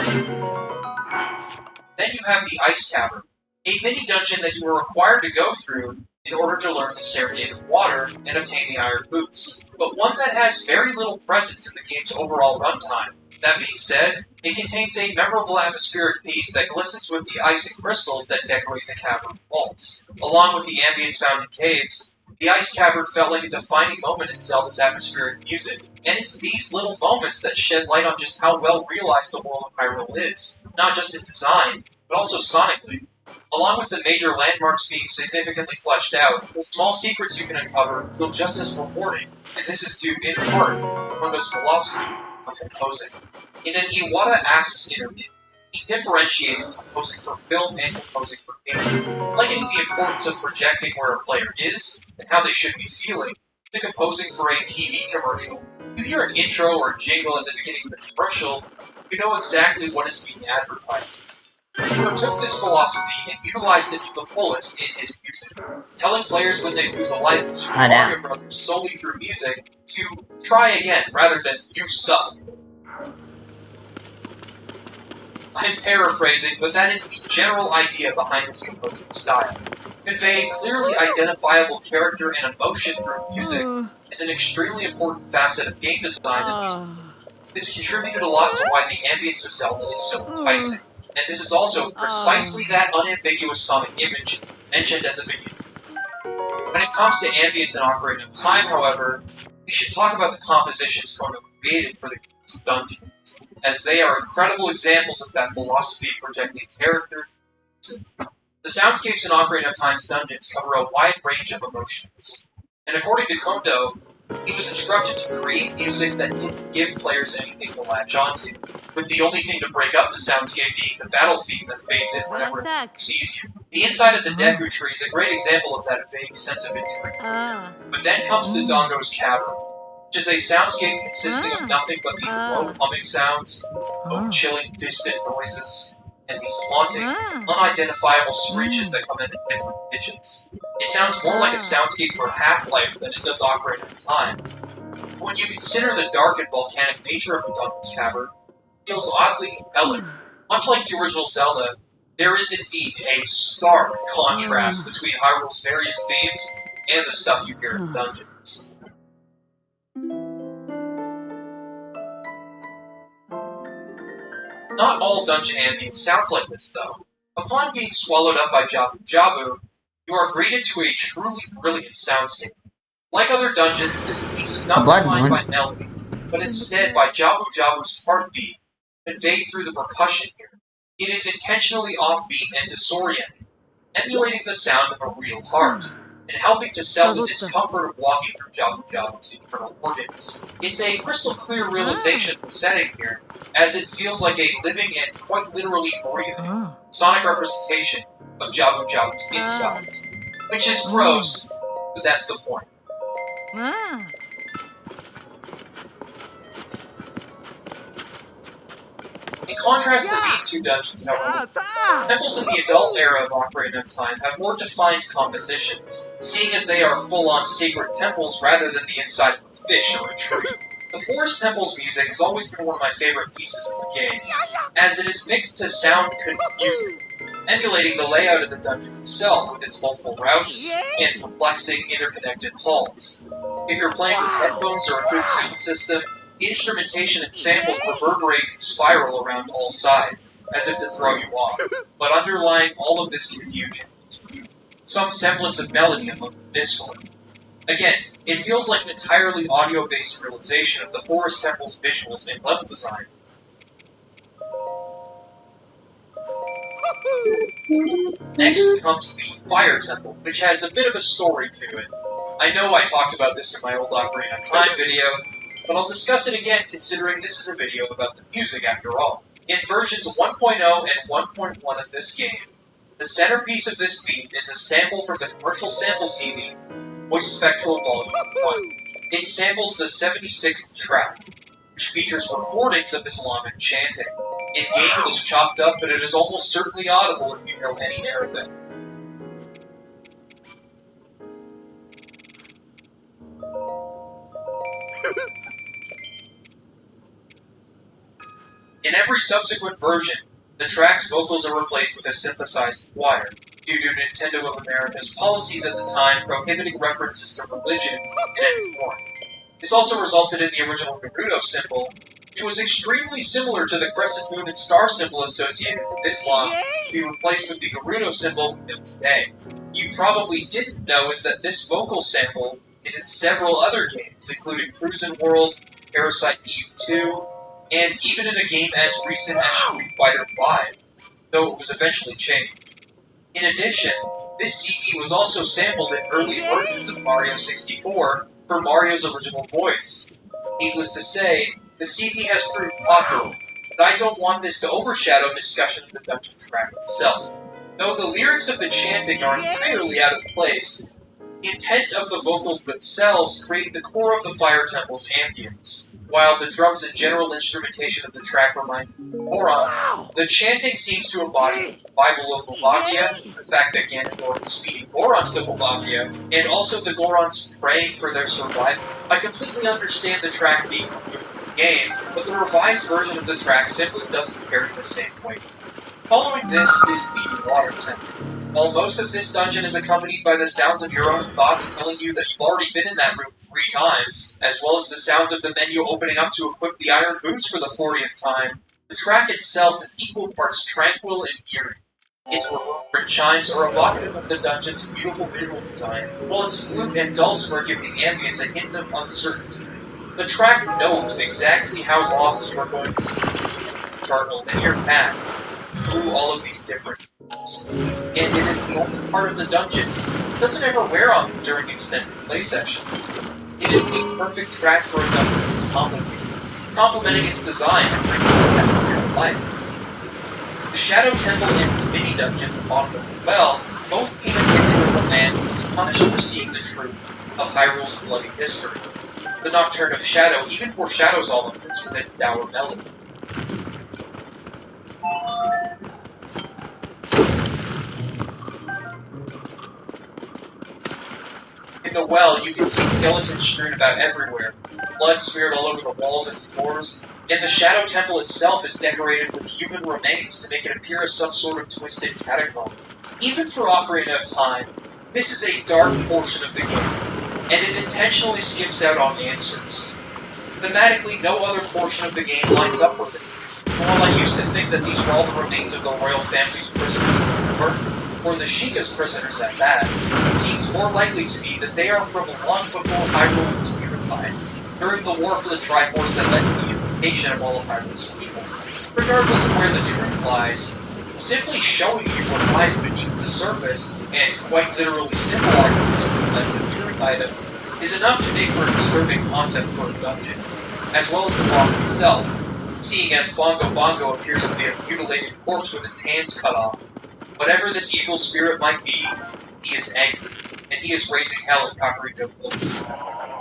Speaker 2: Then you have the Ice Cavern, a mini-dungeon that you are required to go through in order to learn the Serenade of Water and obtain the Iron Boots, but one that has very little presence in the game's overall runtime. That being said, it contains a memorable atmospheric piece that glistens with the ice and crystals that decorate the cavern walls. Along with the ambience found in caves, the Ice Cavern felt like a defining moment in Zelda's atmospheric music, and it's these little moments that shed light on just how well realized the world of Hyrule is, not just in design, but also sonically. Along with the major landmarks being significantly fleshed out, the small secrets you can uncover feel just as rewarding, and this is due in part to Honda's philosophy on composing. In an Iwata Asks interview, he differentiated composing for film and composing for games, likening the importance of projecting where a player is and how they should be feeling to composing for a TV commercial. You hear an intro or a jingle at the beginning of the commercial, you know exactly what is being advertised. He took this philosophy and utilized it to the fullest in his music, telling players when they lose a life in Super Mario Bros. Solely through music to try again rather than you suck. I'm paraphrasing, but that is the general idea behind his composing style. Conveying clearly identifiable character and emotion through music is an extremely important facet of game design, at least. This contributed a lot to why the ambience of Zelda is so enticing. And this is also precisely that unambiguous sonic image mentioned at the beginning. When it comes to ambience and Ocarina of Time, however, we should talk about the compositions Kono created for the game's dungeons, as they are incredible examples of that philosophy of projecting character. The soundscapes in Ocarina of Time's dungeons cover a wide range of emotions, and according to Kondo, he was instructed to create music that didn't give players anything to latch onto, with the only thing to break up the soundscape being the battle theme that fades in whenever it sees you. The inside of the Deku Tree is a great example of that vague sense of intrigue. But then comes the Dongo's Cavern, which is a soundscape consisting of nothing but these low humming sounds, chilling distant noises, and these haunting, unidentifiable screeches that come in at different pitches. It sounds more like a soundscape for Half-Life than it does Ocarina of Time. But when you consider the dark and volcanic nature of the Dungeon's Cavern, it feels oddly compelling. Much like the original Zelda, there is indeed a stark contrast between Hyrule's various themes and the stuff you hear in dungeons. Not all dungeon ambience sounds like this, though. Upon being swallowed up by Jabu Jabu, you are greeted to a truly brilliant soundscape. Like other dungeons, this piece is not defined by melody, but instead by Jabu Jabu's heartbeat, conveyed through the percussion here. It is intentionally offbeat and disorienting, emulating the sound of a real heart, and helping to sell the discomfort of walking through Jabu Jabu's internal organs. It's a crystal clear realization of the setting here, as it feels like a living and quite literally breathing sonic representation of Jabu Jabu's insides. Which is gross, but that's the point. In contrast to these two dungeons, however, temples in the adult era of Ocarina of Time have more defined compositions, seeing as they are full-on sacred temples rather than the inside of a fish or a tree. The Forest Temple's music has always been one of my favorite pieces in the game, as it is mixed to sound music, emulating the layout of the dungeon itself with its multiple routes and perplexing interconnected halls. If you're playing with headphones or a good sound system, the instrumentation and sample reverberate and spiral around all sides, as if to throw you off. But underlying all of this confusion is some semblance of melody among the discord. Again, it feels like an entirely audio-based realization of the Forest Temple's visuals and level design. Next comes the Fire Temple, which has a bit of a story to it. I know I talked about this in my old Ocarina of Time video, but I'll discuss it again considering this is a video about the music after all. In versions 1.0 and 1.1 of this game, the centerpiece of this theme is a sample from the commercial sample CD, Voice Spectral Volume 1. It samples the 76th track, which features recordings of this Lament chanting. In-game it is chopped up, but it is almost certainly audible if you know any Arabic. In every subsequent version, the track's vocals are replaced with a synthesized choir, due to Nintendo of America's policies at the time prohibiting references to religion in any form. This also resulted in the original Gerudo symbol, which was extremely similar to the crescent moon and star symbol associated with Islam, to be replaced with the Gerudo symbol we know today. You probably didn't know is that this vocal sample is in several other games, including Cruisin' World, Parasite Eve 2, and even in a game as recent as Street Fighter V, though it was eventually changed. In addition, this CD was also sampled in early versions of Mario 64 for Mario's original voice. Needless to say, the CD has proved popular, but I don't want this to overshadow discussion of the dungeon track itself. Though the lyrics of the chanting are entirely out of place, the intent of the vocals themselves create the core of the Fire Temple's ambience. While the drums and general instrumentation of the track remind Gorons, the chanting seems to embody the Bible of Volvagia, the fact that Ganondorf is feeding Gorons to Volvagia, and also the Gorons praying for their survival. I completely understand the track being removed from the game, but the revised version of the track simply doesn't carry the same weight. Following this is the Water Temple. While most of this dungeon is accompanied by the sounds of your own thoughts telling you that you've already been in that room 3 times, as well as the sounds of the menu opening up to equip the iron boots for the 40th time, the track itself is equal parts tranquil and eerie. Its reverberant chimes are evocative of the dungeon's beautiful visual design, while its flute and dulcimer give the ambience a hint of uncertainty. The track knows exactly how lost you are going to be, chart a linear path through all of these different rooms. And it is the only part of the dungeon that doesn't ever wear on you during extended play sessions. It is the perfect track for a dungeon that's complicated, complementing its design and bringing the atmosphere to life. The Shadow Temple and its mini-dungeon, the bottom of the well, both paint a picture of a man who is punished for seeing the truth of Hyrule's bloody history. The Nocturne of Shadow even foreshadows all of this with its dour melody. In the well, you can see skeletons strewn about everywhere, blood smeared all over the walls and floors, and the Shadow Temple itself is decorated with human remains to make it appear as some sort of twisted catacomb. Even for Ocarina of Time, this is a dark portion of the game, and it intentionally skips out on answers. Thematically, no other portion of the game lines up with it. While I used to think that these were all the remains of the royal family's prisoners, or the Sheikah's prisoners at that, it seems more likely to me that they are from long before Hyrule was unified, during the war for the Triforce that led to the unification of all of Hyrule's people. Regardless of where the truth lies, simply showing you what lies beneath the surface, and quite literally symbolizing this complex of truth item, is enough to make for a disturbing concept for a dungeon, as well as the boss itself, seeing as Bongo Bongo appears to be a mutilated corpse with its hands cut off. Whatever this evil spirit might be, he is angry, and he is raising hell at Kakariko Village.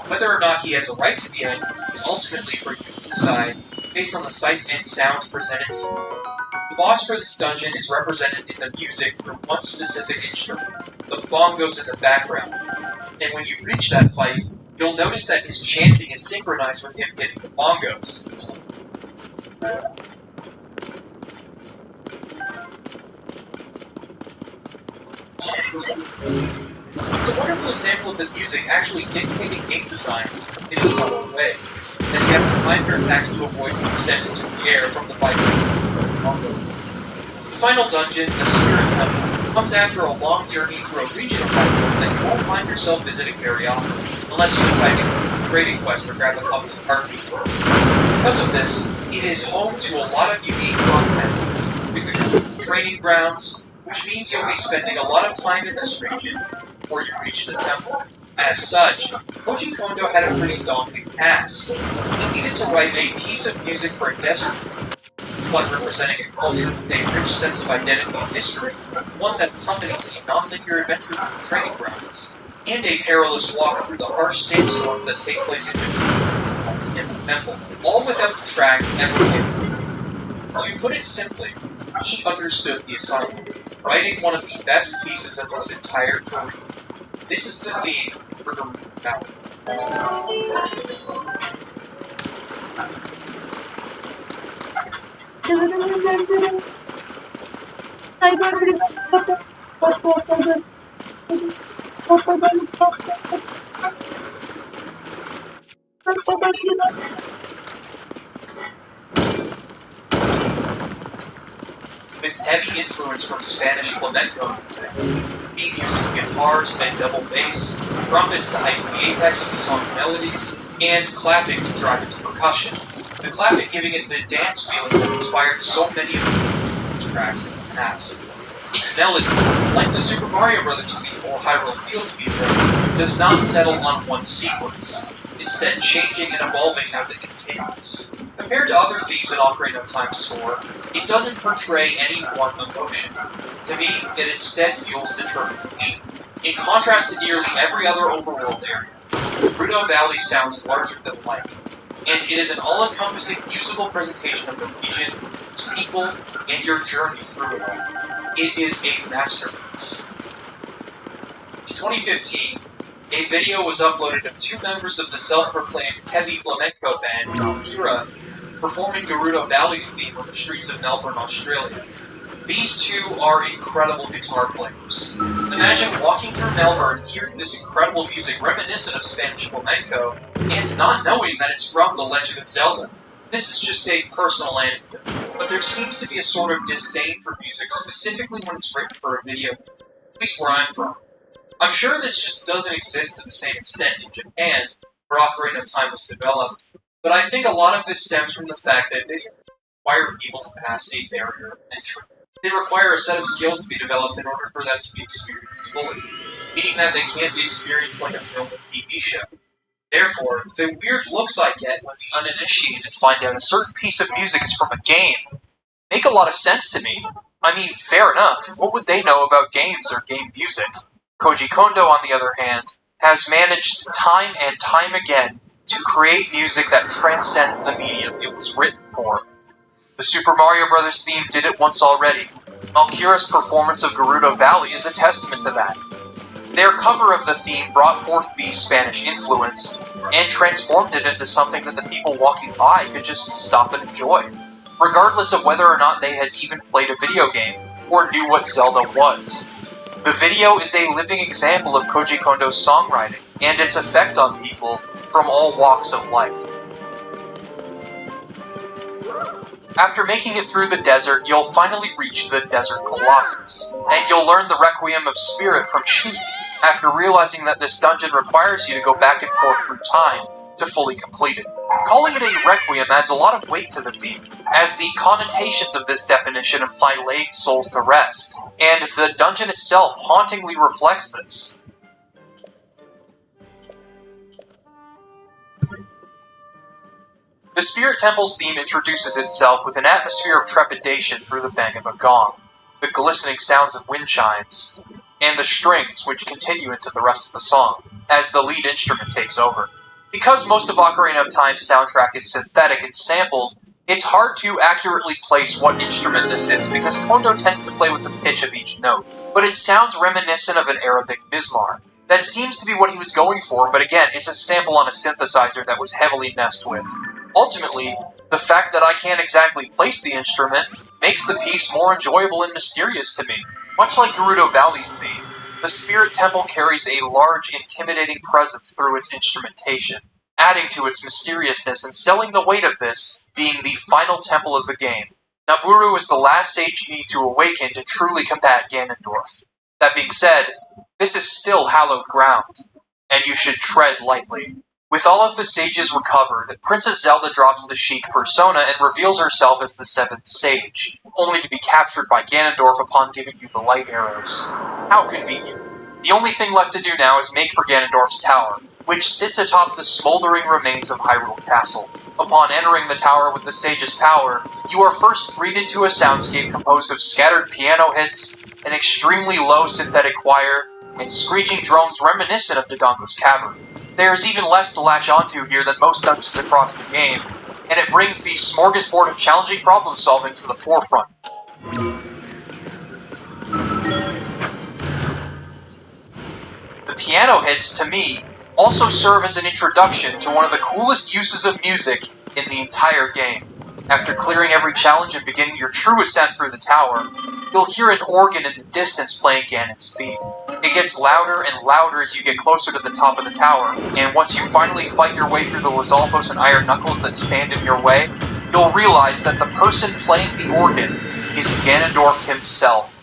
Speaker 2: Whether or not he has a right to be angry is ultimately for you to decide, based on the sights and sounds presented to you. The boss for this dungeon is represented in the music through one specific instrument, the bongos in the background, and when you reach that fight, you'll notice that his chanting is synchronized with him hitting the bongos. It's a wonderful example of the music actually dictating game design in a subtle way, that you have to time your attacks to avoid being sent into the air from the vibrating bongo. The final dungeon, the Spirit Temple, comes after a long journey through a region of Hyrule that you won't find yourself visiting very often, unless you decide to complete a trading quest or grab a couple of card pieces. Because of this, it is home to a lot of unique content, with the training grounds, which means you'll be spending a lot of time in this region before you reach the temple. As such, Koji Kondo had a pretty daunting task. He needed to write a piece of music for a desert, one representing a culture with a rich sense of identity and history, one that accompanies a non-linear adventure through training grounds, and a perilous walk through the harsh sandstorms that take place in the temple, all without the track ever getting. To put it simply, he understood the assignment, writing one of the best pieces of his entire career. This is the theme for Gerudo Valley. With heavy influence from Spanish flamenco music, he uses guitars and double bass, trumpets to heighten the apex of the song's melodies, and clapping to drive its percussion. The clapping giving it the dance feeling that inspired so many of the tracks in the past. Its melody, like the Super Mario Bros. Theme or Hyrule Fields music, does not settle on one sequence, instead changing and evolving as it continues. Compared to other themes in Ocarina of Time's score, it doesn't portray any one emotion. To me, it instead fuels determination. In contrast to nearly every other overworld area, Gerudo Valley sounds larger than life, and it is an all-encompassing musical presentation of the region, its people, and your journey through it all. It is a masterpiece. In 2015, a video was uploaded of two members of the self-proclaimed heavy flamenco band, Valkyra, performing Gerudo Valley's theme on the streets of Melbourne, Australia. These two are incredible guitar players. Imagine walking through Melbourne, hearing this incredible music reminiscent of Spanish flamenco, and not knowing that it's from The Legend of Zelda. This is just a personal anecdote, but there seems to be a sort of disdain for music, specifically when it's written for a video game, at least where I'm from. I'm sure this just doesn't exist to the same extent in Japan, where Ocarina of Time was developed, but I think a lot of this stems from the fact that they require people to pass a barrier of entry. They require a set of skills to be developed in order for them to be experienced fully, meaning that they can't be experienced like a film or TV show. Therefore, the weird looks I get when the uninitiated find out a certain piece of music is from a game make a lot of sense to me. I mean, fair enough, what would they know about games or game music? Koji Kondo, on the other hand, has managed time and time again to create music that transcends the medium it was written for. The Super Mario Bros. Theme did it once already. Valkyra's performance of Gerudo Valley is a testament to that. Their cover of the theme brought forth the Spanish influence and transformed it into something that the people walking by could just stop and enjoy, regardless of whether or not they had even played a video game or knew what Zelda was. The video is a living example of Koji Kondo's songwriting and its effect on people from all walks of life. After making it through the desert, you'll finally reach the Desert Colossus, and you'll learn the Requiem of Spirit from Sheik, after realizing that this dungeon requires you to go back and forth through time to fully complete it. Calling it a Requiem adds a lot of weight to the theme, as the connotations of this definition imply laying souls to rest, and the dungeon itself hauntingly reflects this. The Spirit Temple's theme introduces itself with an atmosphere of trepidation through the bang of a gong, the glistening sounds of wind chimes, and the strings which continue into the rest of the song, as the lead instrument takes over. Because most of Ocarina of Time's soundtrack is synthetic and sampled, it's hard to accurately place what instrument this is, because Kondo tends to play with the pitch of each note, but it sounds reminiscent of an Arabic mizmar. That seems to be what he was going for, but again, it's a sample on a synthesizer that was heavily messed with. Ultimately, the fact that I can't exactly place the instrument makes the piece more enjoyable and mysterious to me. Much like Gerudo Valley's theme, the Spirit Temple carries a large, intimidating presence through its instrumentation, adding to its mysteriousness and selling the weight of this being the final temple of the game. Nabooru is the last sage you need to awaken to truly combat Ganondorf. That being said, this is still hallowed ground, and you should tread lightly. With all of the sages recovered, Princess Zelda drops the Sheik persona and reveals herself as the 7th sage, only to be captured by Ganondorf upon giving you the light arrows. How convenient. The only thing left to do now is make for Ganondorf's tower, which sits atop the smoldering remains of Hyrule Castle. Upon entering the tower with the sage's power, you are first greeted to a soundscape composed of scattered piano hits, an extremely low synthetic choir, and screeching drones reminiscent of Dodongo's Cavern. There's even less to latch onto here than most dungeons across the game, and it brings the smorgasbord of challenging problem solving to the forefront. The piano hits, to me, also serve as an introduction to one of the coolest uses of music in the entire game. After clearing every challenge and beginning your true ascent through the tower, you'll hear an organ in the distance playing Ganon's theme. It gets louder and louder as you get closer to the top of the tower, and once you finally fight your way through the Lizalfos and Iron Knuckles that stand in your way, you'll realize that the person playing the organ is Ganondorf himself.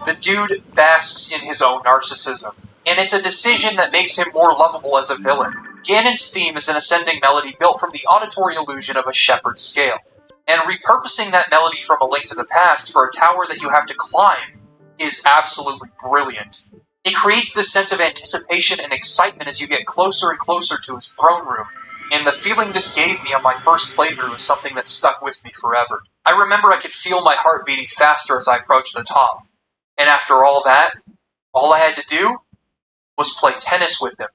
Speaker 2: The dude basks in his own narcissism, and it's a decision that makes him more lovable as a villain. Ganon's theme is an ascending melody built from the auditory illusion of a shepherd's scale, and repurposing that melody from A Link to the Past for a tower that you have to climb is absolutely brilliant. It creates this sense of anticipation and excitement as you get closer and closer to his throne room, and the feeling this gave me on my first playthrough is something that stuck with me forever. I remember I could feel my heart beating faster as I approached the top, and after all that, all I had to do was play tennis with him.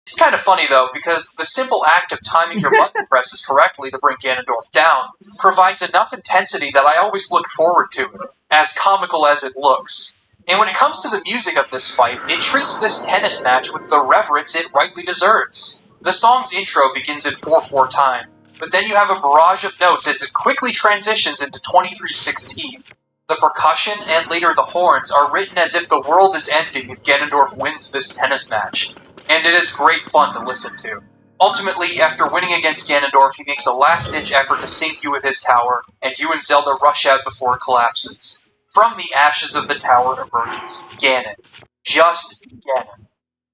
Speaker 2: It's kind of funny though, because the simple act of timing your button presses correctly to bring Ganondorf down provides enough intensity that I always look forward to it, as comical as it looks. And when it comes to the music of this fight, it treats this tennis match with the reverence it rightly deserves. The song's intro begins in 4/4 time, but then you have a barrage of notes as it quickly transitions into 23/16. The percussion and later the horns are written as if the world is ending if Ganondorf wins this tennis match, and it is great fun to listen to. Ultimately, after winning against Ganondorf, he makes a last-ditch effort to sink you with his tower, and you and Zelda rush out before it collapses. From the ashes of the tower emerges Ganon. Just Ganon.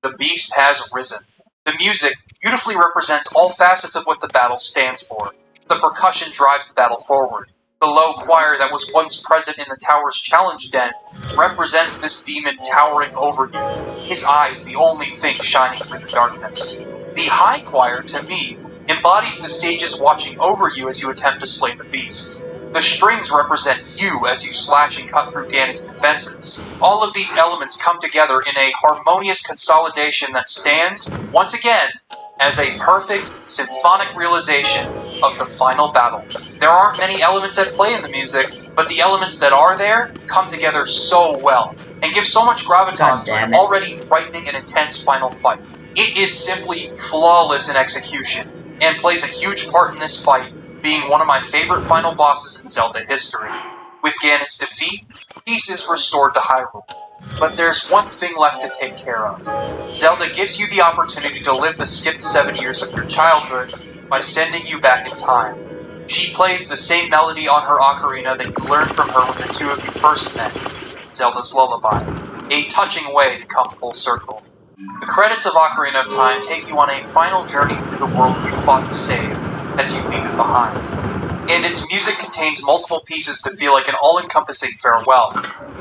Speaker 2: The beast has risen. The music beautifully represents all facets of what the battle stands for. The percussion drives the battle forward. The low choir that was once present in the tower's challenge den represents this demon towering over you, his eyes the only thing shining through the darkness. The high choir, to me, embodies the sages watching over you as you attempt to slay the beast. The strings represent you as you slash and cut through Ganon's defenses. All of these elements come together in a harmonious consolidation that stands, once again, as a perfect, symphonic realization of the final battle. There aren't many elements at play in the music, but the elements that are there come together so well, and give so much gravitas to an already frightening and intense final fight. It is simply flawless in execution, and plays a huge part in this fight, being one of my favorite final bosses in Zelda history. With Ganon's defeat, peace is restored to Hyrule. But there's one thing left to take care of. Zelda gives you the opportunity to live the skipped 7 years of your childhood by sending you back in time. She plays the same melody on her ocarina that you learned from her when the two of you first met, Zelda's Lullaby, a touching way to come full circle. The credits of Ocarina of Time take you on a final journey through the world you fought to save, as you leave it behind. And its music contains multiple pieces to feel like an all-encompassing farewell.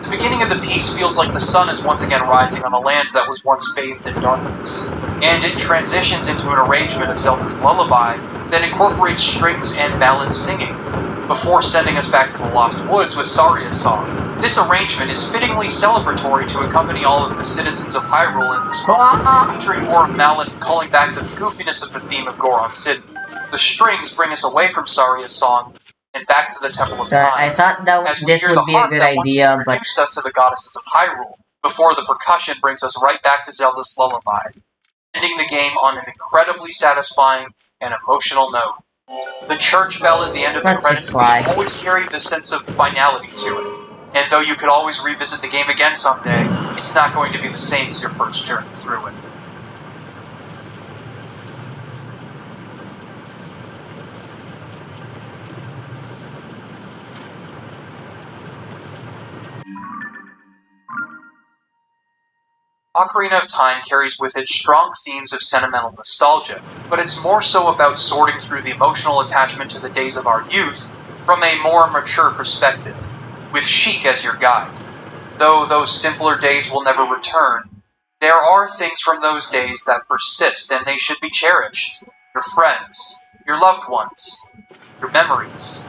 Speaker 2: The beginning of the piece feels like the sun is once again rising on a land that was once bathed in darkness, and it transitions into an arrangement of Zelda's Lullaby that incorporates strings and ballad singing, before sending us back to the Lost Woods with Saria's song. This arrangement is fittingly celebratory to accompany all of the citizens of Hyrule in this moment, featuring more of Malon calling back to the goofiness of the theme of Goron City. The strings bring us away from Saria's song and back to the Temple of Time.
Speaker 1: I thought
Speaker 2: As we
Speaker 1: this
Speaker 2: hear
Speaker 1: would
Speaker 2: the
Speaker 1: be a
Speaker 2: harp
Speaker 1: good
Speaker 2: that once
Speaker 1: idea, but
Speaker 2: introduced us to the goddesses of Hyrule, before the percussion brings us right back to Zelda's Lullaby, ending the game on an incredibly satisfying and emotional note. The church bell at the end of the
Speaker 1: Let's
Speaker 2: credits
Speaker 1: just try.
Speaker 2: always carried this sense of finality to it, and though you could always revisit the game again someday, it's not going to be the same as your first journey through it. Ocarina of Time carries with it strong themes of sentimental nostalgia, but it's more so about sorting through the emotional attachment to the days of our youth from a more mature perspective, with Sheik as your guide. Though those simpler days will never return, there are things from those days that persist and they should be cherished. Your friends, your loved ones, your memories,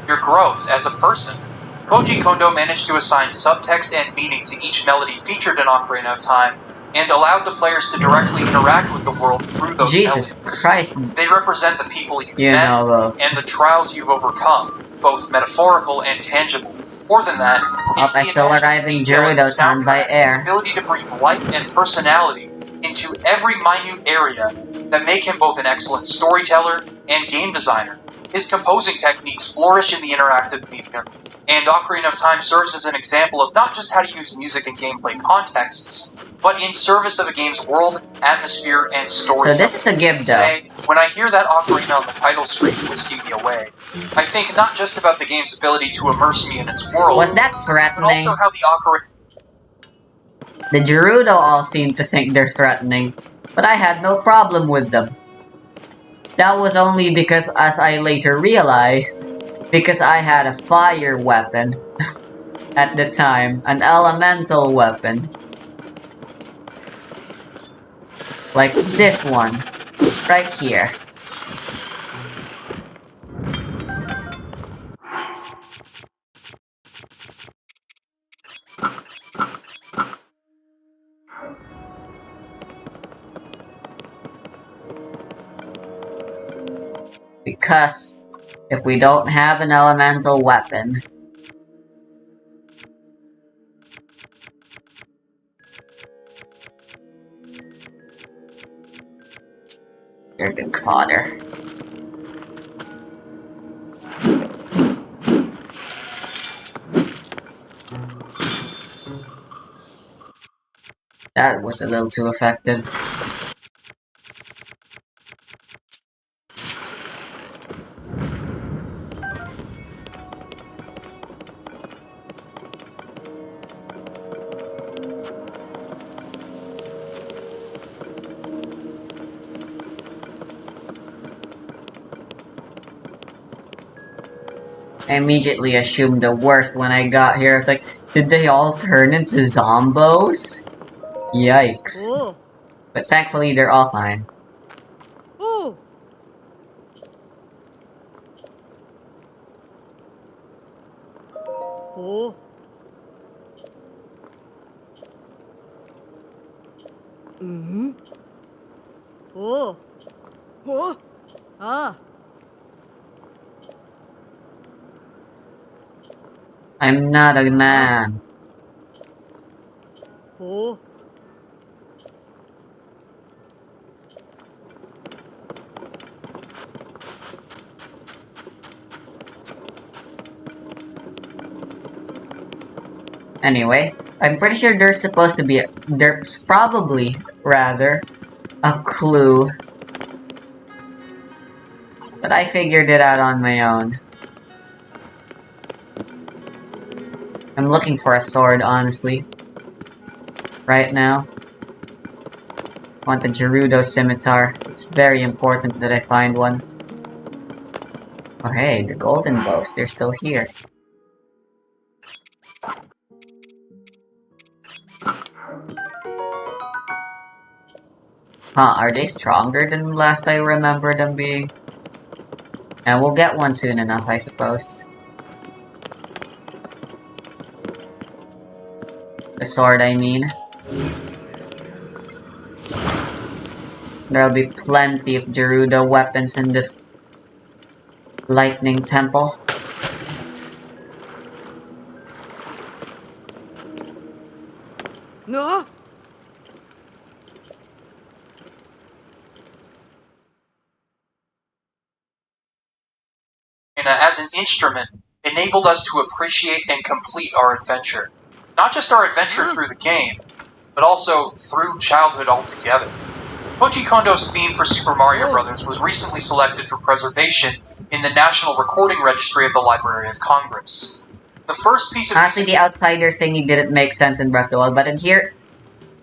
Speaker 2: your growth as a person. Koji Kondo managed to assign subtext and meaning to each melody featured in Ocarina of Time and allowed the players to directly interact with the world through those
Speaker 1: Jesus
Speaker 2: melodies.
Speaker 1: Christ.
Speaker 2: They represent the people you've
Speaker 1: You
Speaker 2: met
Speaker 1: know,
Speaker 2: and the trials you've overcome, both metaphorical and tangible. More than that, it's
Speaker 1: I
Speaker 2: the
Speaker 1: still
Speaker 2: intentional
Speaker 1: arriving
Speaker 2: detail in the
Speaker 1: Gerudo Town by
Speaker 2: soundtrack, his
Speaker 1: air.
Speaker 2: ability to breathe life and personality into every minute area that make him both an excellent storyteller and game designer. His composing techniques flourish in the interactive medium, and Ocarina of Time serves as an example of not just how to use music in gameplay contexts, but in service of a game's world, atmosphere, and
Speaker 1: So
Speaker 2: storytelling.
Speaker 1: this is a gift though.
Speaker 2: Today, when I hear that Ocarina on the title screen whisking me away, I think not just about the game's ability to immerse me in its world,
Speaker 1: Was that
Speaker 2: but
Speaker 1: threatening?
Speaker 2: also how the Ocarina...
Speaker 1: The Gerudo all seem to think they're threatening, but I had no problem with them. That was only because, as I later realized, because I had a fire weapon at the time, an elemental weapon. Like this one, right here. Because if we don't have an elemental weapon, you're good fodder. That was a little too effective. I immediately assumed the worst when I got here. It's like, did they all turn into zombos? Yikes.
Speaker 3: Oh.
Speaker 1: But thankfully, they're all fine.
Speaker 3: Oh. Oh. Mm-hmm. Oh. Oh. Ah.
Speaker 1: I'm not a man.
Speaker 3: Oh.
Speaker 1: Anyway, I'm pretty sure there's supposed to be there's probably, rather, a clue. But I figured it out on my own. I'm looking for a sword, honestly. Right now. I want the Gerudo Scimitar. It's very important that I find one. Oh hey, the golden bows, they're still here. Huh, are they stronger than last I remember them being? And we'll get one soon enough, I suppose. The sword, I mean. There'll be plenty of Gerudo weapons in the Lightning Temple.
Speaker 3: No.
Speaker 2: As an instrument, enabled us to appreciate and complete our adventure. Not just our adventure through the game, but also through childhood altogether. Koji Kondo's theme for Super Mario Bros. Was recently selected for preservation in the National Recording Registry of the Library of Congress. The first piece of
Speaker 1: Honestly, the outsider thingy didn't make sense in Breath of the Wild, but in here,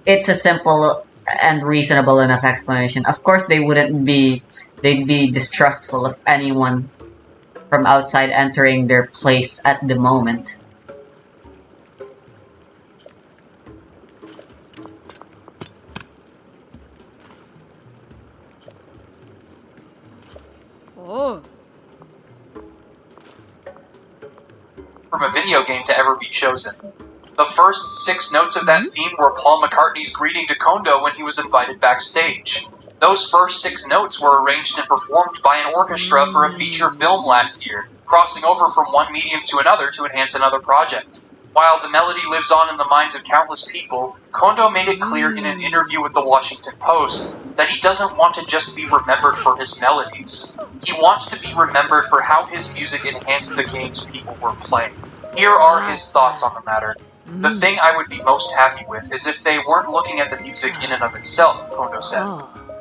Speaker 1: it's a simple and reasonable enough explanation. Of course, they'd be distrustful of anyone from outside entering their place at the moment.
Speaker 3: Oh.
Speaker 2: From a video game to ever be chosen. The first 6 notes of that theme were Paul McCartney's greeting to Kondo when he was invited backstage. Those first 6 notes were arranged and performed by an orchestra for a feature film last year, crossing over from one medium to another to enhance another project. While the melody lives on in the minds of countless people, Kondo made it clear in an interview with the Washington Post that he doesn't want to just be remembered for his melodies. He wants to be remembered for how his music enhanced the games people were playing. Here are his thoughts on the matter. The thing I would be most happy with is if they weren't looking at the music in and of itself, Kondo said.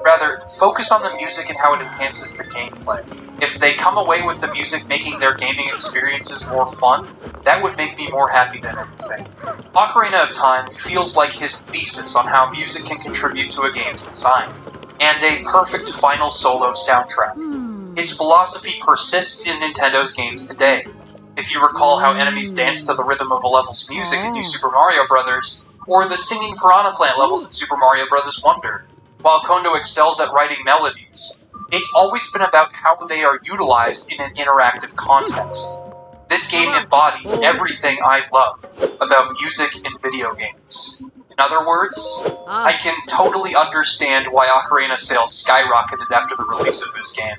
Speaker 2: Rather, focus on the music and how it enhances the gameplay. If they come away with the music making their gaming experiences more fun, that would make me more happy than anything. Ocarina of Time feels like his thesis on how music can contribute to a game's design, and a perfect final solo soundtrack. His philosophy persists in Nintendo's games today. If you recall how enemies dance to the rhythm of a level's music in New Super Mario Bros., or the singing Piranha Plant levels in Super Mario Bros. Wonder, while Kondo excels at writing melodies, it's always been about how they are utilized in an interactive context. This game embodies everything I love about music in video games. In other words, I can totally understand why Ocarina sales skyrocketed after the release of this game.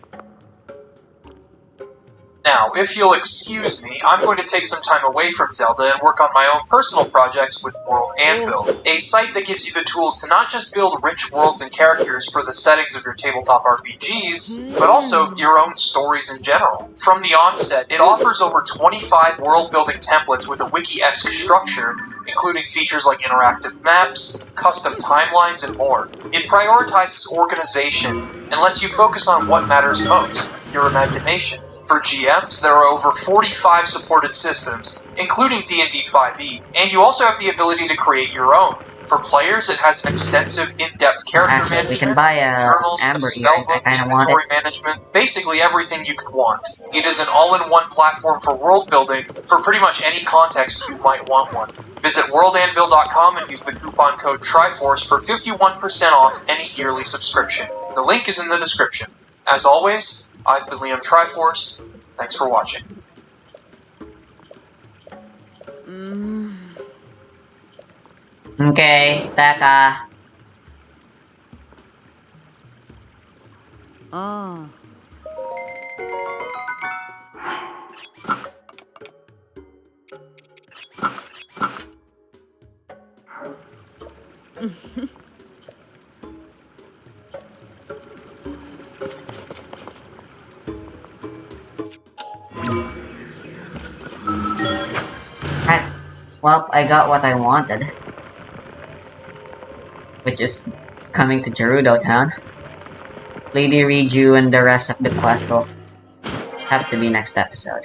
Speaker 2: Now, if you'll excuse me, I'm going to take some time away from Zelda and work on my own personal projects with World Anvil, a site that gives you the tools to not just build rich worlds and characters for the settings of your tabletop RPGs, but also your own stories in general. From the onset, it offers over 25 world-building templates with a wiki-esque structure, including features like interactive maps, custom timelines, and more. It prioritizes organization and lets you focus on what matters most, your imagination. For GMs, there are over 45 supported systems, including D&D 5e, and you also have the ability to create your own. For players, it has an extensive, in-depth character management,
Speaker 1: We can buy a
Speaker 2: internals, a
Speaker 1: Amber ear. I
Speaker 2: spellbook,
Speaker 1: kinda want
Speaker 2: inventory
Speaker 1: it.
Speaker 2: management, basically everything you could want. It is an all-in-one platform for world building for pretty much any context you might want one. Visit worldanvil.com and use the coupon code TRIFORCE for 51% off any yearly subscription. The link is in the description. As always, I've been Liam Triforce. Thanks for watching.
Speaker 1: Okay, teka. Right. Well, I got what I wanted. Which is coming to Gerudo Town. Lady Riju and the rest of the quest will have to be next episode.